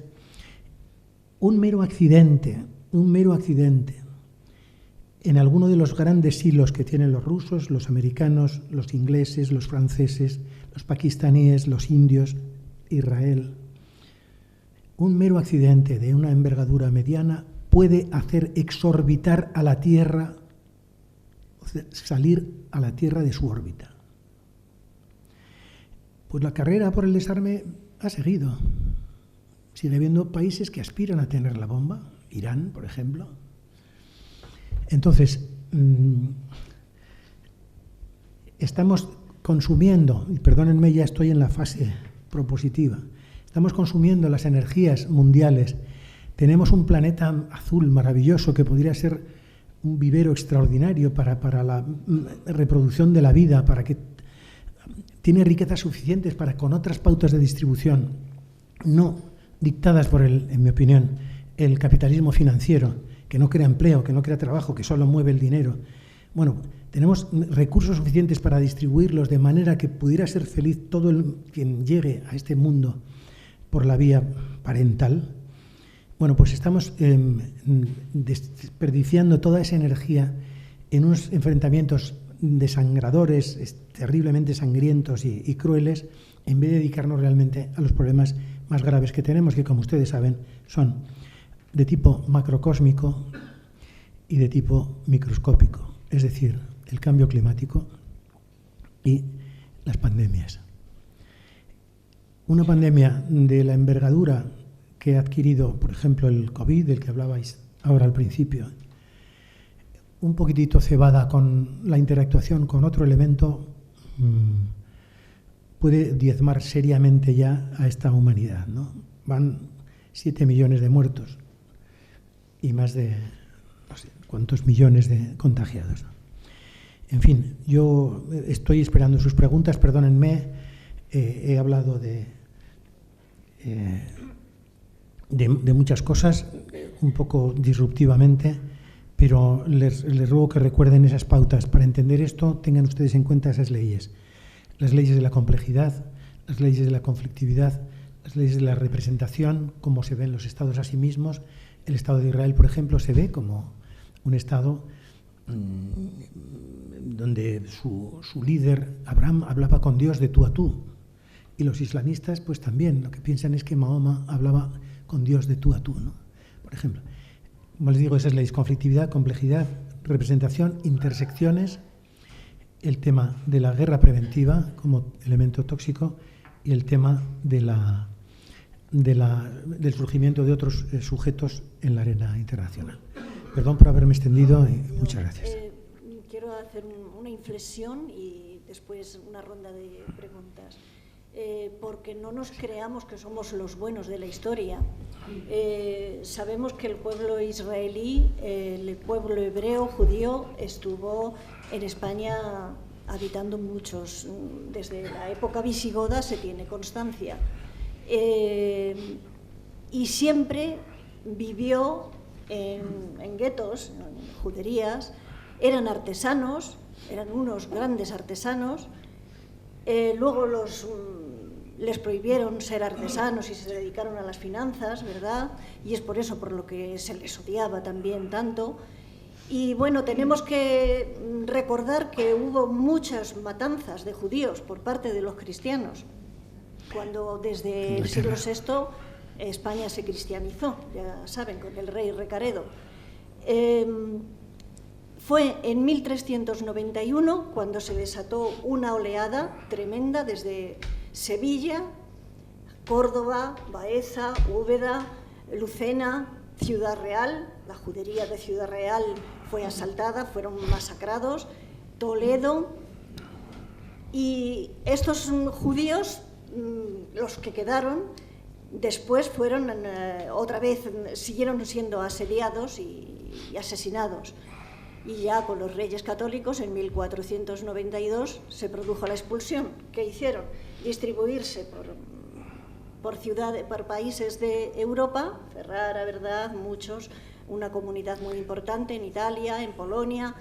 Speaker 2: un mero accidente en alguno de los grandes silos que tienen los rusos, los americanos, los ingleses, los franceses, los pakistaníes, los indios, Israel, un mero accidente de una envergadura mediana puede hacer exorbitar a la Tierra, o sea, salir a la Tierra de su órbita. Pues la carrera por el desarme ha seguido. Sigue habiendo países que aspiran a tener la bomba, Irán, por ejemplo. Entonces, estamos consumiendo, y perdónenme, ya estoy en la fase propositiva, estamos consumiendo las energías mundiales. Tenemos un planeta azul maravilloso que podría ser un vivero extraordinario para la reproducción de la vida, para que tiene riquezas suficientes para, con otras pautas de distribución, no dictadas por en mi opinión, el capitalismo financiero, que no crea empleo, que no crea trabajo, que solo mueve el dinero. Bueno, tenemos recursos suficientes para distribuirlos de manera que pudiera ser feliz todo quien llegue a este mundo por la vía parental. Bueno, pues estamos desperdiciando toda esa energía en unos enfrentamientos desangradores, terriblemente sangrientos y crueles, en vez de dedicarnos realmente a los problemas más graves que tenemos, que, como ustedes saben, son de tipo macrocósmico y de tipo microscópico, es decir, el cambio climático y las pandemias. Una pandemia de la envergadura que ha adquirido, por ejemplo, el COVID, del que hablabais ahora al principio, un poquitito cebada con la interactuación con otro elemento, puede diezmar seriamente ya a esta humanidad, ¿no? Van 7 millones de muertos y más de no sé cuántos millones de contagiados, ¿no? En fin, yo estoy esperando sus preguntas, perdónenme, he hablado de muchas cosas, un poco disruptivamente, pero les ruego que recuerden esas pautas. Para entender esto, tengan ustedes en cuenta esas leyes. Las leyes de la complejidad, las leyes de la conflictividad, las leyes de la representación, cómo se ven los estados a sí mismos. El Estado de Israel, por ejemplo, se ve como un Estado donde su líder, Abraham, hablaba con Dios de tú a tú. Y los islamistas, pues también, lo que piensan es que Mahoma hablaba con Dios de tú a tú, ¿no? Por ejemplo, como les digo, esas leyes: conflictividad, complejidad, representación, intersecciones, el tema de la guerra preventiva como elemento tóxico y el tema del surgimiento de otros sujetos en la arena internacional. Perdón por haberme extendido y muchas gracias.
Speaker 1: Quiero hacer una inflexión y después una ronda de preguntas. Porque no nos creamos que somos los buenos de la historia. Sabemos que el pueblo israelí, el pueblo hebreo, judío, estuvo en España habitando muchos. Desde la época visigoda se tiene constancia. Y siempre vivió en guetos, en juderías, eran artesanos, eran unos grandes artesanos. Luego les prohibieron ser artesanos y se dedicaron a las finanzas, ¿verdad? Y es por eso por lo que se les odiaba también tanto. Y bueno, tenemos que recordar que hubo muchas matanzas de judíos por parte de los cristianos, cuando desde el siglo VI España se cristianizó, ya saben, con el rey Recaredo. Fue en 1391 cuando se desató una oleada tremenda desde Sevilla, Córdoba, Baeza, Úbeda, Lucena, Ciudad Real. La judería de Ciudad Real fue asaltada, fueron masacrados, Toledo, Y estos judíos, los que quedaron, después fueron otra vez, siguieron siendo asediados y asesinados. Y ya con los reyes católicos, en 1492, se produjo la expulsión. ¿Qué hicieron? Distribuirse por ciudades, por países de Europa, Ferrara, ¿verdad?, muchos, una comunidad muy importante en Italia, en Polonia,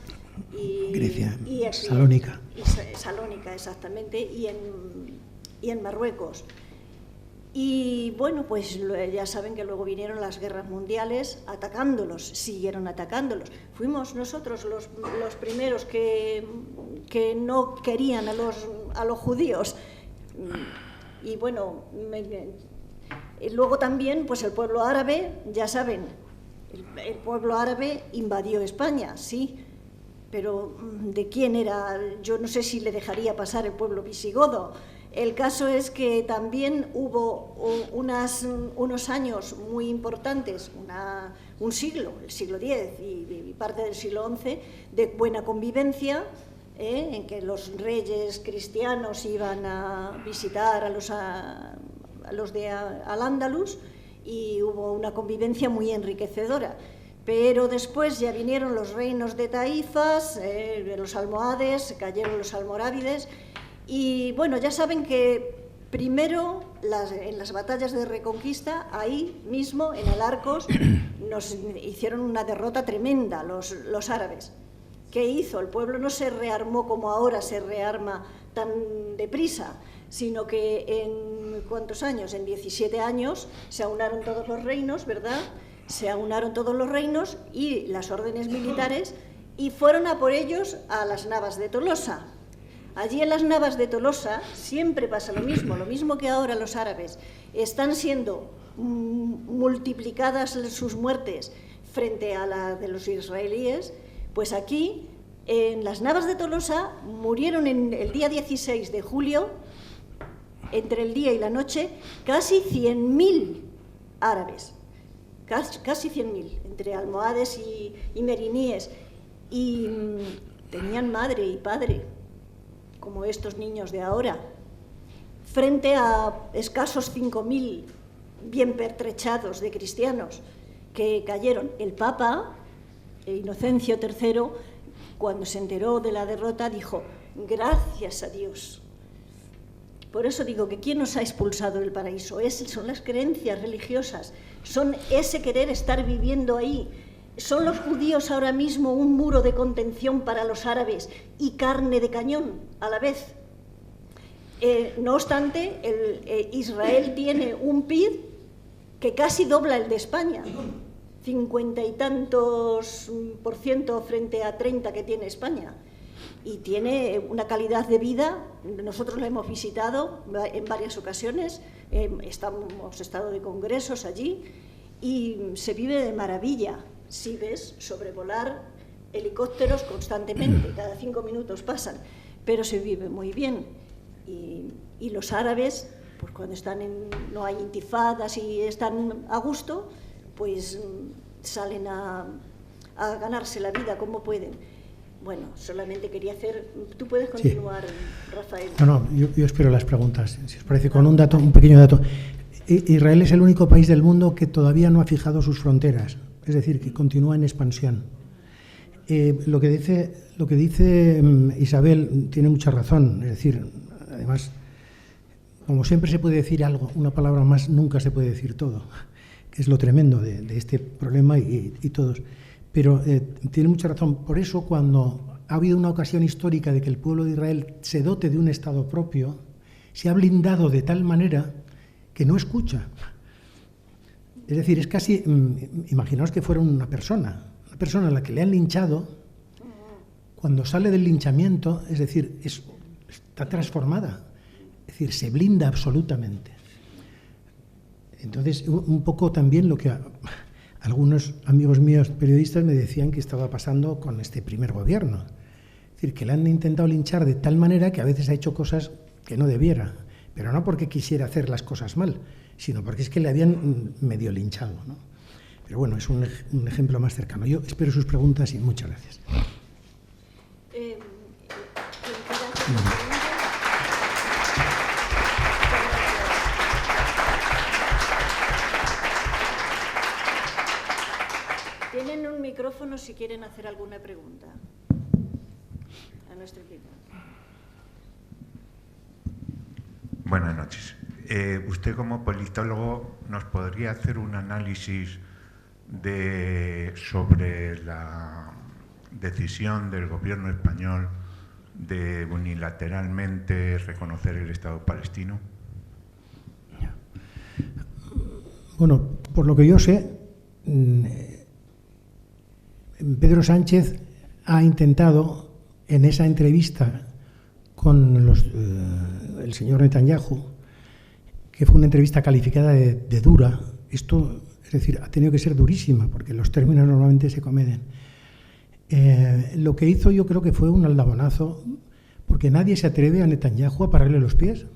Speaker 1: y
Speaker 2: Grecia, Salónica.
Speaker 1: Salónica, exactamente, y en Marruecos. Y bueno, pues ya saben que luego vinieron las guerras mundiales atacándolos, siguieron atacándolos. Fuimos nosotros los primeros que no querían a los judíos. Y bueno, luego también pues el pueblo árabe, ya saben, el pueblo árabe invadió España, sí, pero ¿de quién era? Yo no sé si le dejaría pasar el pueblo visigodo. El caso es que también hubo unos años muy importantes, un siglo, el siglo X y parte del siglo XI, de buena convivencia, en que los reyes cristianos iban a visitar a los de Al-Ándalus, y hubo una convivencia muy enriquecedora. Pero después ya vinieron los reinos de taifas, los almohades, cayeron los almorávides. Y bueno, ya saben que primero en las batallas de Reconquista, ahí mismo en el Arcos, nos hicieron una derrota tremenda los árabes. ¿Qué hizo? El pueblo no se rearmó como ahora se rearma tan deprisa, sino que en ¿cuántos años? En 17 años se aunaron todos los reinos, ¿verdad? Se aunaron todos los reinos y las órdenes militares, y fueron a por ellos a las Navas de Tolosa. Allí en las Navas de Tolosa siempre pasa lo mismo que ahora los árabes. Están siendo multiplicadas sus muertes frente a la de los israelíes, pues aquí, en las Navas de Tolosa, murieron el día 16 de julio, entre el día y la noche, casi 100.000 árabes. Casi 100.000, entre almohades y meriníes. Y tenían madre y padre, como estos niños de ahora, frente a escasos 5.000 bien pertrechados de cristianos que cayeron. El Papa, Inocencio III, cuando se enteró de la derrota, dijo: gracias a Dios. Por eso digo que ¿quién nos ha expulsado del paraíso? Son las creencias religiosas, son ese querer estar viviendo ahí. ¿Son los judíos ahora mismo un muro de contención para los árabes y carne de cañón a la vez? No obstante, Israel tiene un PIB que casi dobla el de España, 50 y tantos % frente a 30 que tiene España. Y tiene una calidad de vida, nosotros la hemos visitado en varias ocasiones, hemos estado de congresos allí y se vive de maravilla. Si ves sobrevolar helicópteros constantemente, cada 5 minutos pasan, pero se vive muy bien. Y los árabes, pues cuando no hay intifadas y están a gusto, pues salen a ganarse la vida como pueden. Bueno, solamente quería hacer... Tú puedes continuar, sí. Rafael.
Speaker 2: No, yo espero las preguntas, si os parece, con un pequeño dato. Israel es el único país del mundo que todavía no ha fijado sus fronteras, es decir, que continúa en expansión. Lo que dice Isabel tiene mucha razón, es decir, además, como siempre se puede decir algo, una palabra más, nunca se puede decir todo, que es lo tremendo de este problema y todos. Pero tiene mucha razón. Por eso, cuando ha habido una ocasión histórica de que el pueblo de Israel se dote de un Estado propio, se ha blindado de tal manera que no escucha. Es decir, es casi, imaginaos que fuera una persona a la que le han linchado, cuando sale del linchamiento, es decir, está transformada, es decir, se blinda absolutamente. Entonces, un poco también lo que algunos amigos míos periodistas me decían que estaba pasando con este primer gobierno. Es decir, que le han intentado linchar de tal manera que a veces ha hecho cosas que no debiera, pero no porque quisiera hacer las cosas mal, sino porque es que le habían medio linchado, ¿no? Pero bueno, es un ejemplo más cercano. Yo espero sus preguntas y muchas gracias.
Speaker 1: Tienen un micrófono si quieren hacer alguna pregunta a nuestro invitado.
Speaker 3: Buenas noches. Usted, como politólogo, ¿nos podría hacer un análisis sobre la decisión del gobierno español de unilateralmente reconocer el Estado palestino?
Speaker 2: Bueno, por lo que yo sé, Pedro Sánchez ha intentado, en esa entrevista con el señor Netanyahu, que fue una entrevista calificada de dura, esto, es decir, ha tenido que ser durísima, porque los términos normalmente se comeden. Lo que hizo, yo creo que fue un aldabonazo, porque nadie se atreve a Netanyahu a pararle los pies.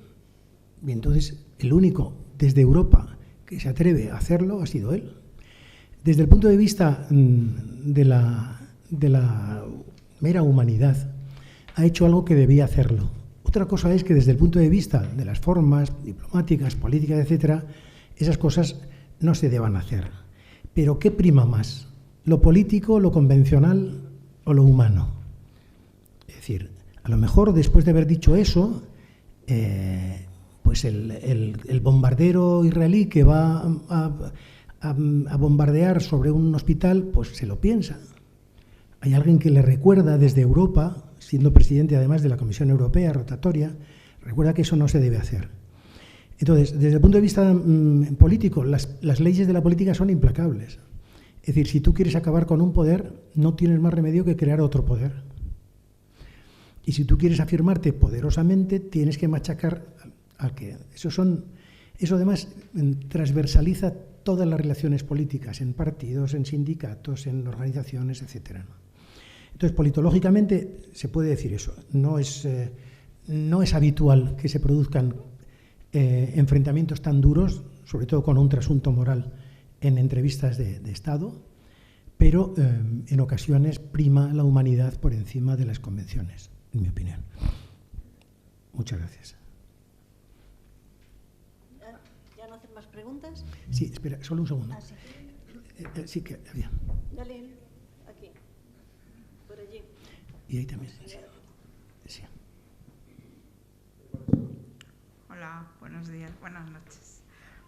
Speaker 2: Y entonces, el único desde Europa que se atreve a hacerlo ha sido él. Desde el punto de vista de la mera humanidad, ha hecho algo que debía hacerlo. Otra cosa es que desde el punto de vista de las formas diplomáticas, políticas, etcétera, esas cosas no se deban hacer. Pero ¿qué prima más? ¿Lo político, lo convencional o lo humano? Es decir, a lo mejor después de haber dicho eso, pues el bombardero israelí que va a bombardear sobre un hospital, pues se lo piensa. Hay alguien que le recuerda desde Europa, siendo presidente además de la Comisión Europea rotatoria, recuerda que eso no se debe hacer. Entonces, desde el punto de vista político, las leyes de la política son implacables. Es decir, si tú quieres acabar con un poder, no tienes más remedio que crear otro poder. Y si tú quieres afirmarte poderosamente, tienes que machacar al que... Eso además transversaliza todas las relaciones políticas, en partidos, en sindicatos, en organizaciones, etcétera. Entonces, politológicamente se puede decir eso. No es habitual que se produzcan enfrentamientos tan duros, sobre todo con un trasunto moral, en entrevistas de Estado, pero en ocasiones prima la humanidad por encima de las convenciones, en mi opinión. Muchas gracias.
Speaker 1: ¿Ya no hacen más preguntas?
Speaker 2: Sí, espera, solo un segundo.
Speaker 1: Sí.
Speaker 2: Sí que había.
Speaker 1: Dale, aquí, por allí.
Speaker 2: Y ahí también. Sí.
Speaker 4: Hola, buenos días, buenas noches.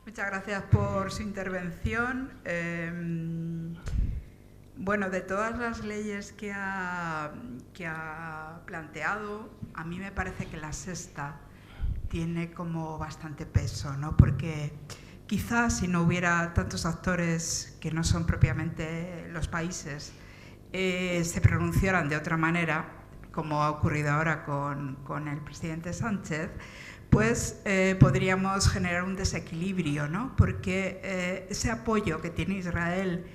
Speaker 4: Muchas gracias por su intervención. Bueno, de todas las leyes que ha planteado, a mí me parece que la sexta tiene como bastante peso, ¿no? Porque quizás si no hubiera tantos actores que no son propiamente los países, se pronunciaran de otra manera, como ha ocurrido ahora con el presidente Sánchez, pues podríamos generar un desequilibrio, ¿no? Porque ese apoyo que tiene Israel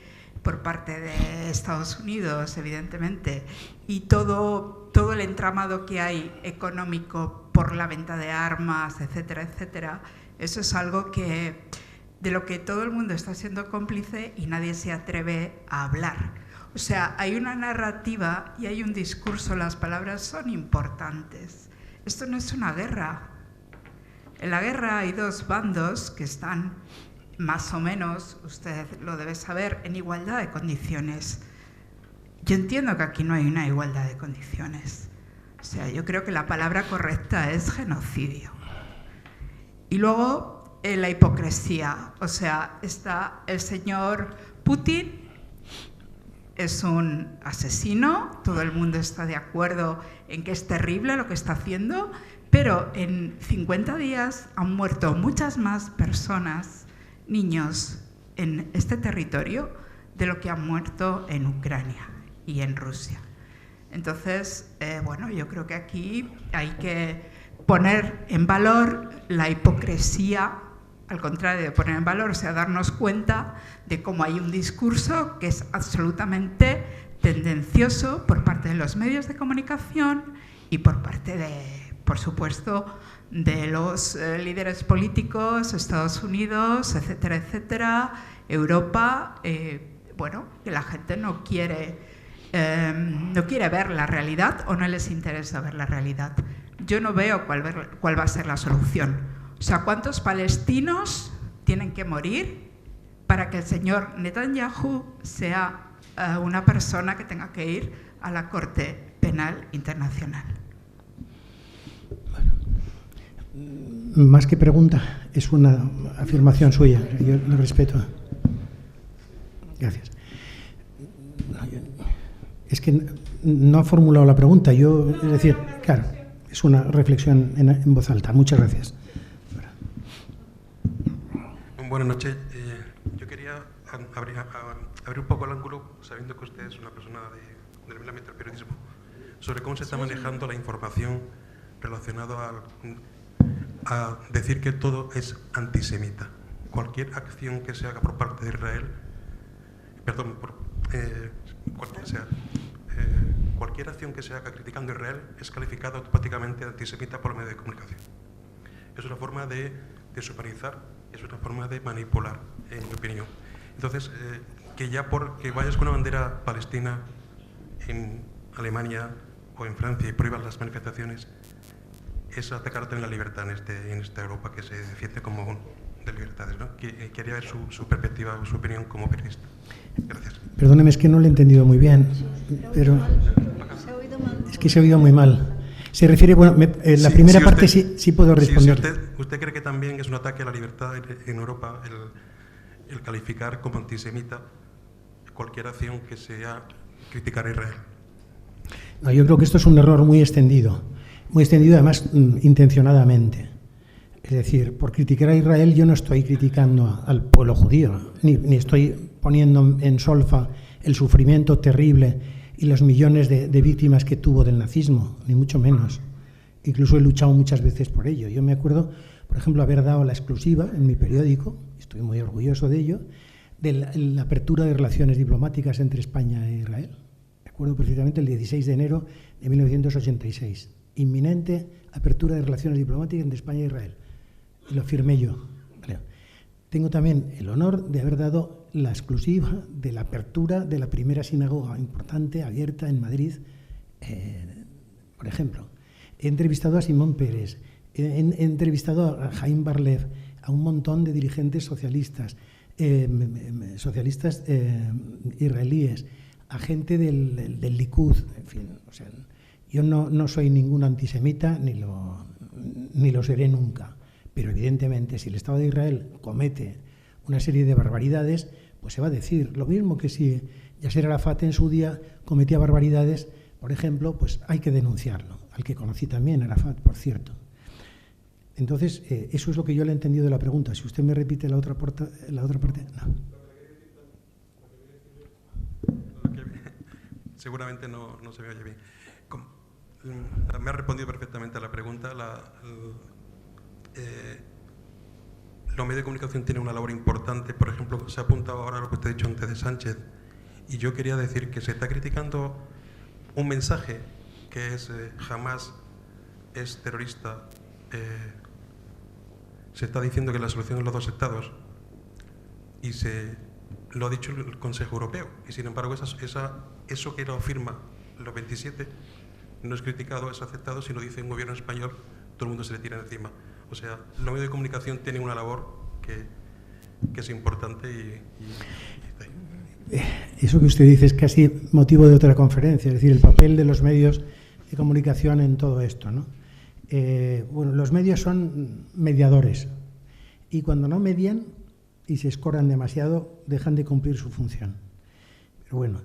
Speaker 4: por parte de Estados Unidos, evidentemente, y todo el entramado que hay económico por la venta de armas, etcétera, etcétera, eso es algo de lo que todo el mundo está siendo cómplice y nadie se atreve a hablar. O sea, hay una narrativa y hay un discurso, las palabras son importantes. Esto no es una guerra. En la guerra hay dos bandos que están más o menos, usted lo debe saber, en igualdad de condiciones. Yo entiendo que aquí no hay una igualdad de condiciones. O sea, yo creo que la palabra correcta es genocidio. Y luego la hipocresía. O sea, está el señor Putin, es un asesino, todo el mundo está de acuerdo en que es terrible lo que está haciendo, pero en 50 días han muerto muchas más personas, niños, en este territorio de lo que han muerto en Ucrania y en Rusia. Entonces, bueno, yo creo que aquí hay que poner en valor la hipocresía, al contrario de poner en valor, o sea, darnos cuenta de cómo hay un discurso que es absolutamente tendencioso por parte de los medios de comunicación y por parte de, por supuesto, de los líderes políticos, Estados Unidos, etcétera, etcétera, Europa, bueno, que la gente no quiere ver la realidad o no les interesa ver la realidad. Yo no veo cuál va a ser la solución. O sea, ¿cuántos palestinos tienen que morir para que el señor Netanyahu sea una persona que tenga que ir a la Corte Penal Internacional.
Speaker 2: Más que pregunta, es una afirmación suya. Yo lo respeto. Gracias. Es que no ha formulado la pregunta. Yo, es decir, claro, es una reflexión en voz alta. Muchas gracias.
Speaker 5: Buenas noches. Yo quería abrir un poco el ángulo, sabiendo que usted es una persona del ámbito del periodismo, sobre cómo se está manejando la información relacionada a decir que todo es antisemita. Cualquier acción que se haga por parte de Israel, cualquier acción que se haga criticando a Israel es calificada automáticamente de antisemita por los medios de comunicación. Es una forma de deshumanizar, es una forma de manipular, en mi opinión. Entonces, que ya porque vayas con una bandera palestina en Alemania o en Francia y prohíbas las manifestaciones, es atacar también la libertad en esta Europa que se defiende como de libertades, ¿no? Quería ver su perspectiva, su opinión como periodista. Gracias.
Speaker 2: Perdóneme, es que no lo he entendido muy bien, pero es que se ha oído muy mal. Se refiere, bueno, la primera parte sí puedo responder.
Speaker 5: Si usted cree que también es un ataque a la libertad en Europa el calificar como antisemita cualquier acción que sea criticar a Israel.
Speaker 2: No, yo creo que esto es un error muy extendido además intencionadamente. Es decir, por criticar a Israel yo no estoy criticando al pueblo judío, ni estoy poniendo en solfa el sufrimiento terrible y los millones de víctimas que tuvo del nazismo, ni mucho menos. Incluso he luchado muchas veces por ello. Yo me acuerdo, por ejemplo, haber dado la exclusiva en mi periódico, estoy muy orgulloso de ello, de la apertura de relaciones diplomáticas entre España e Israel. Recuerdo precisamente el 16 de enero de 1986. Inminente apertura de relaciones diplomáticas entre España e Israel. Y lo firmé yo. Creo. Tengo también el honor de haber dado la exclusiva de la apertura de la primera sinagoga importante, abierta en Madrid, por ejemplo. He entrevistado a Simón Pérez, he entrevistado a Jaime Barlev, a un montón de dirigentes socialistas, israelíes, a gente del Likud, en fin. O sea, yo no soy ningún antisemita ni lo seré nunca. Pero evidentemente si el Estado de Israel comete una serie de barbaridades, pues se va a decir. Lo mismo que si Yasser Arafat en su día cometía barbaridades, por ejemplo, pues hay que denunciarlo. Al que conocí también, Arafat, por cierto. Entonces, eso es lo que yo le he entendido de la pregunta. Si usted me repite la otra parte, no.
Speaker 5: Seguramente no se me oye bien. Me ha respondido perfectamente a la pregunta. Los medios de comunicación tienen una labor importante. Por ejemplo, se ha apuntado ahora lo que usted ha dicho antes de Sánchez, y yo quería decir que se está criticando un mensaje que es Hamás es terrorista. Se está diciendo que la solución es los dos estados y lo ha dicho el Consejo Europeo, y sin embargo eso que lo afirma los 27 no es criticado, es aceptado. Si lo dice un gobierno español, todo el mundo se le tira encima. O sea, los medios de comunicación tienen una labor que es importante
Speaker 2: Eso que usted dice es casi motivo de otra conferencia, es decir, el papel de los medios de comunicación en todo esto, ¿no? Bueno, los medios son mediadores y cuando no median y se escoran demasiado, dejan de cumplir su función. Pero bueno,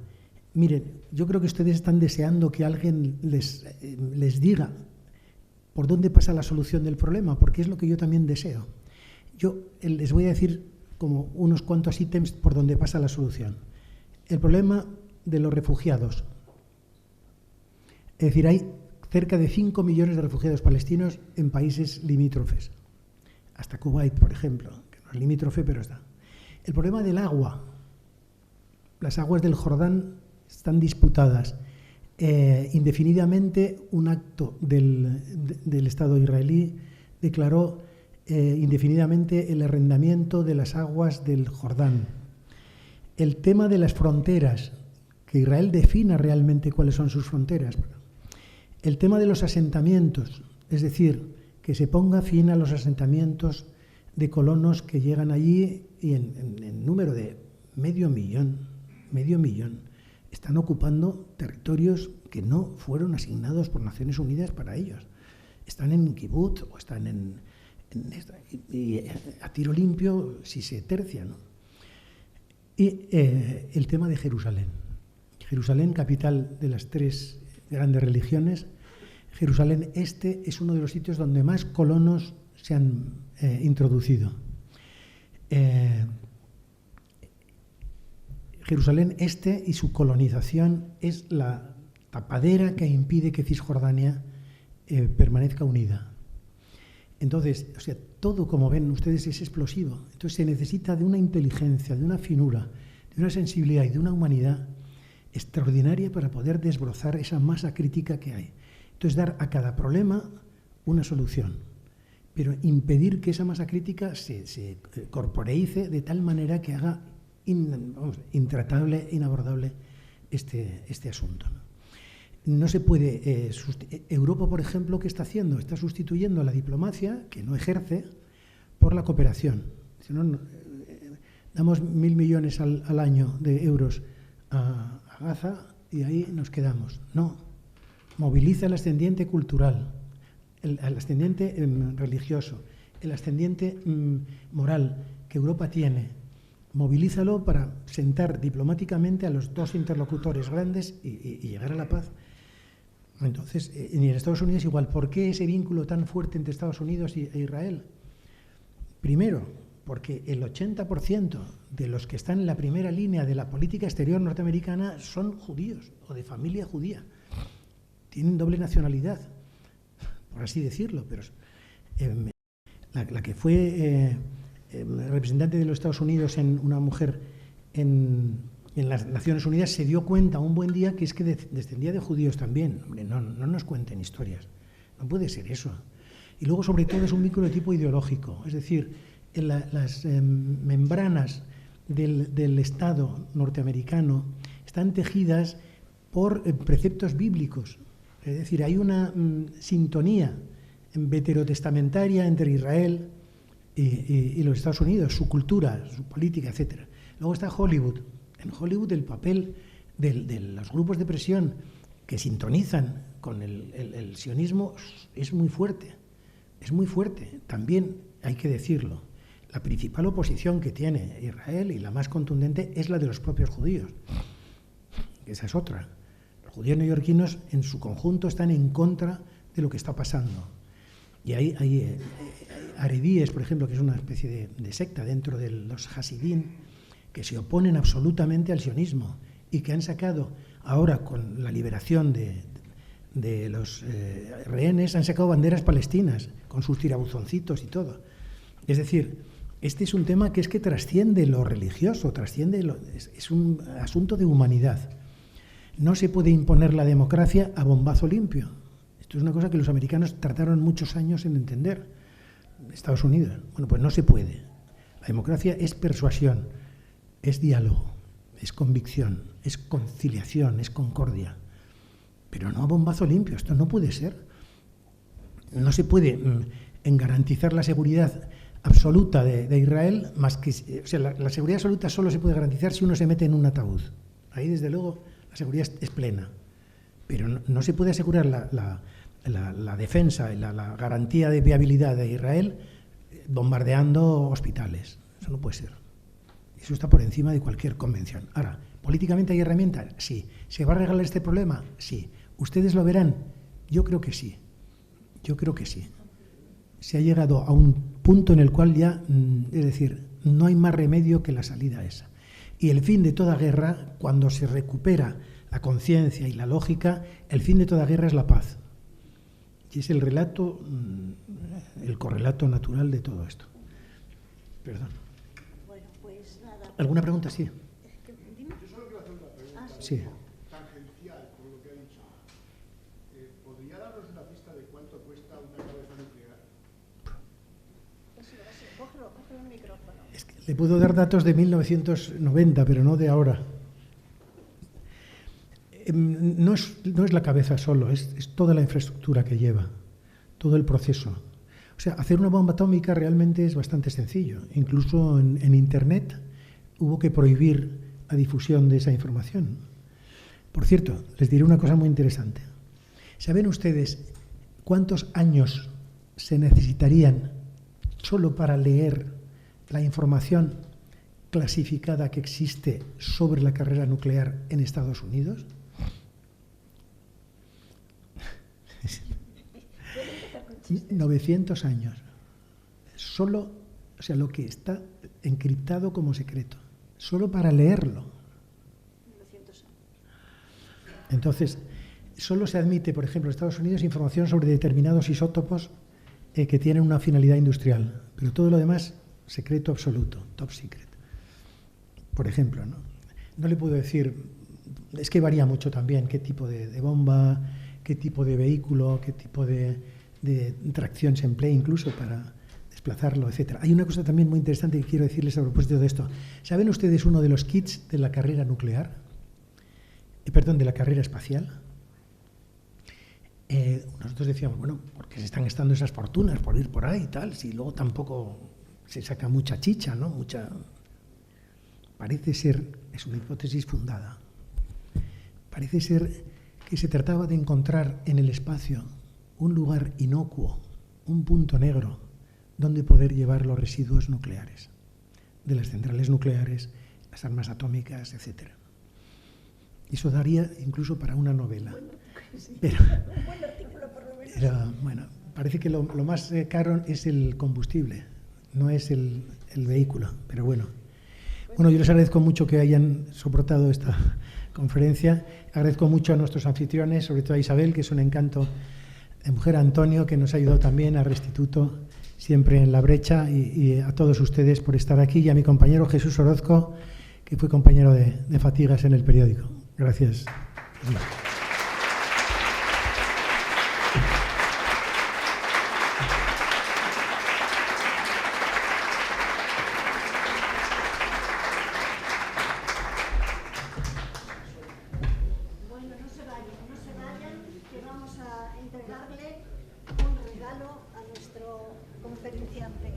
Speaker 2: miren, yo creo que ustedes están deseando que alguien les diga por dónde pasa la solución del problema, porque es lo que yo también deseo. Yo les voy a decir como unos cuantos ítems por dónde pasa la solución. El problema de los refugiados. Es decir, hay cerca de 5 millones de refugiados palestinos en países limítrofes. Hasta Kuwait, por ejemplo, que no es limítrofe, pero está. El problema del agua. Las aguas del Jordán están disputadas. Indefinidamente, un acto del Estado israelí declaró indefinidamente el arrendamiento de las aguas del Jordán. El tema de las fronteras, que Israel defina realmente cuáles son sus fronteras. El tema de los asentamientos, es decir, que se ponga fin a los asentamientos de colonos que llegan allí y en número de medio millón, están ocupando territorios que no fueron asignados por Naciones Unidas para ellos. Están en kibutz o están y a tiro limpio si se tercia, ¿no? Y el tema de Jerusalén. Jerusalén, capital de las 3 grandes religiones. Jerusalén Este es uno de los sitios donde más colonos se han introducido. Jerusalén Este y su colonización es la tapadera que impide que Cisjordania permanezca unida. Entonces, o sea, todo, como ven ustedes, es explosivo. Entonces se necesita de una inteligencia, de una finura, de una sensibilidad y de una humanidad extraordinaria para poder desbrozar esa masa crítica que hay. Entonces, dar a cada problema una solución, pero impedir que esa masa crítica se corporeice de tal manera que haga intratable, inabordable este asunto, ¿no? No se puede... Europa, por ejemplo, ¿qué está haciendo? Está sustituyendo a la diplomacia, que no ejerce, por la cooperación. Si no, damos 1.000 millones al año de euros a Gaza y ahí nos quedamos. No. Moviliza el ascendiente cultural, el ascendiente religioso, el ascendiente moral que Europa tiene. Movilízalo para sentar diplomáticamente a los 2 interlocutores grandes y llegar a la paz. Entonces, y en Estados Unidos igual. ¿Por qué ese vínculo tan fuerte entre Estados Unidos e Israel? Primero, porque el 80% de los que están en la primera línea de la política exterior norteamericana son judíos o de familia judía. Tienen doble nacionalidad, por así decirlo, pero la que fue representante de los Estados Unidos, una mujer en las Naciones Unidas, se dio cuenta un buen día que es que descendía de judíos también. Hombre, no nos cuenten historias, no puede ser eso. Y luego, sobre todo, es un vínculo de tipo ideológico, es decir, las membranas del Estado norteamericano están tejidas por preceptos bíblicos, es decir, hay una sintonía veterotestamentaria entre Israel y los Estados Unidos, su cultura, su política, etc. Luego está Hollywood. En Hollywood el papel de los grupos de presión que sintonizan con el sionismo es muy fuerte, también hay que decirlo. La principal oposición que tiene Israel, y la más contundente, es la de los propios judíos. Esa es otra. Los judíos neoyorquinos en su conjunto están en contra de lo que está pasando. Y hay aredíes, por ejemplo, que es una especie de secta dentro de los Hasidín, que se oponen absolutamente al sionismo y que han sacado, ahora con la liberación de los rehenes, han sacado banderas palestinas con sus tirabuzoncitos y todo. Es decir, este es un tema que trasciende lo religioso, es un asunto de humanidad. No se puede imponer la democracia a bombazo limpio. Esto es una cosa que los americanos tardaron muchos años en entender. Estados Unidos. Bueno, pues no se puede. La democracia es persuasión, es diálogo, es convicción, es conciliación, es concordia. Pero no a bombazo limpio. Esto no puede ser. No se puede garantizar la seguridad absoluta de Israel, más que, o sea, la seguridad absoluta solo se puede garantizar si uno se mete en un ataúd. Ahí, desde luego, la seguridad es plena. Pero no se puede asegurar la defensa y la garantía de viabilidad de Israel bombardeando hospitales. Eso no puede ser. Eso está por encima de cualquier convención. Ahora, ¿políticamente hay herramientas? Sí. ¿Se va a arreglar este problema? Sí. ¿Ustedes lo verán? Yo creo que sí. Yo creo que sí. Se ha llegado a un punto en el cual ya, es decir, no hay más remedio que la salida esa. Y el fin de toda guerra, cuando se recupera la conciencia y la lógica, el fin de toda guerra es la paz. Y es el relato, el correlato natural de todo esto. Perdón.
Speaker 1: Bueno, pues nada.
Speaker 2: ¿Alguna pregunta? Sí.
Speaker 1: Dime.
Speaker 6: Yo solo quiero hacer una pregunta
Speaker 2: Sí.
Speaker 6: tangencial por lo que ha dicho. ¿Podría darnos una pista de cuánto cuesta una cabeza nuclear?
Speaker 1: Cógelo el micrófono.
Speaker 2: Es que le puedo dar datos de 1990, pero no de ahora. No es la cabeza solo, es toda la infraestructura que lleva, todo el proceso. O sea, hacer una bomba atómica realmente es bastante sencillo. Incluso en Internet hubo que prohibir la difusión de esa información. Por cierto, les diré una cosa muy interesante. ¿Saben ustedes cuántos años se necesitarían solo para leer la información clasificada que existe sobre la carrera nuclear en Estados Unidos? 900 años. Solo, o sea, lo que está encriptado como secreto, solo para leerlo.
Speaker 1: 900 años.
Speaker 2: Entonces, solo se admite, por ejemplo, en Estados Unidos, información sobre determinados isótopos que tienen una finalidad industrial, pero todo lo demás, secreto absoluto, top secret. Por ejemplo, no le puedo decir, es que varía mucho también qué tipo de bomba, qué tipo de vehículo, qué tipo de tracción se emplea incluso para desplazarlo, etc. Hay una cosa también muy interesante que quiero decirles a propósito de esto. ¿Saben ustedes uno de los kits de la carrera nuclear? Perdón, de la carrera espacial. Nosotros decíamos, bueno, ¿por qué se están gastando esas fortunas por ir por ahí y tal? Si luego tampoco se saca mucha chicha, ¿no? Parece ser, es una hipótesis fundada, parece ser que se trataba de encontrar en el espacio un lugar inocuo, un punto negro, donde poder llevar los residuos nucleares, de las centrales nucleares, las armas atómicas, etc. Eso daría incluso para una novela. Pero bueno, parece que lo más caro es el combustible, no es el vehículo, pero bueno. Bueno, yo les agradezco mucho que hayan soportado esta conferencia. Agradezco mucho a nuestros anfitriones, sobre todo a Isabel, que es un encanto de mujer, a Antonio, que nos ha ayudado también, a Restituto, siempre en la brecha, y a todos ustedes por estar aquí, y a mi compañero Jesús Orozco, que fue compañero de fatigas en el periódico. Gracias.
Speaker 1: Vamos a entregarle un regalo a nuestro conferenciante.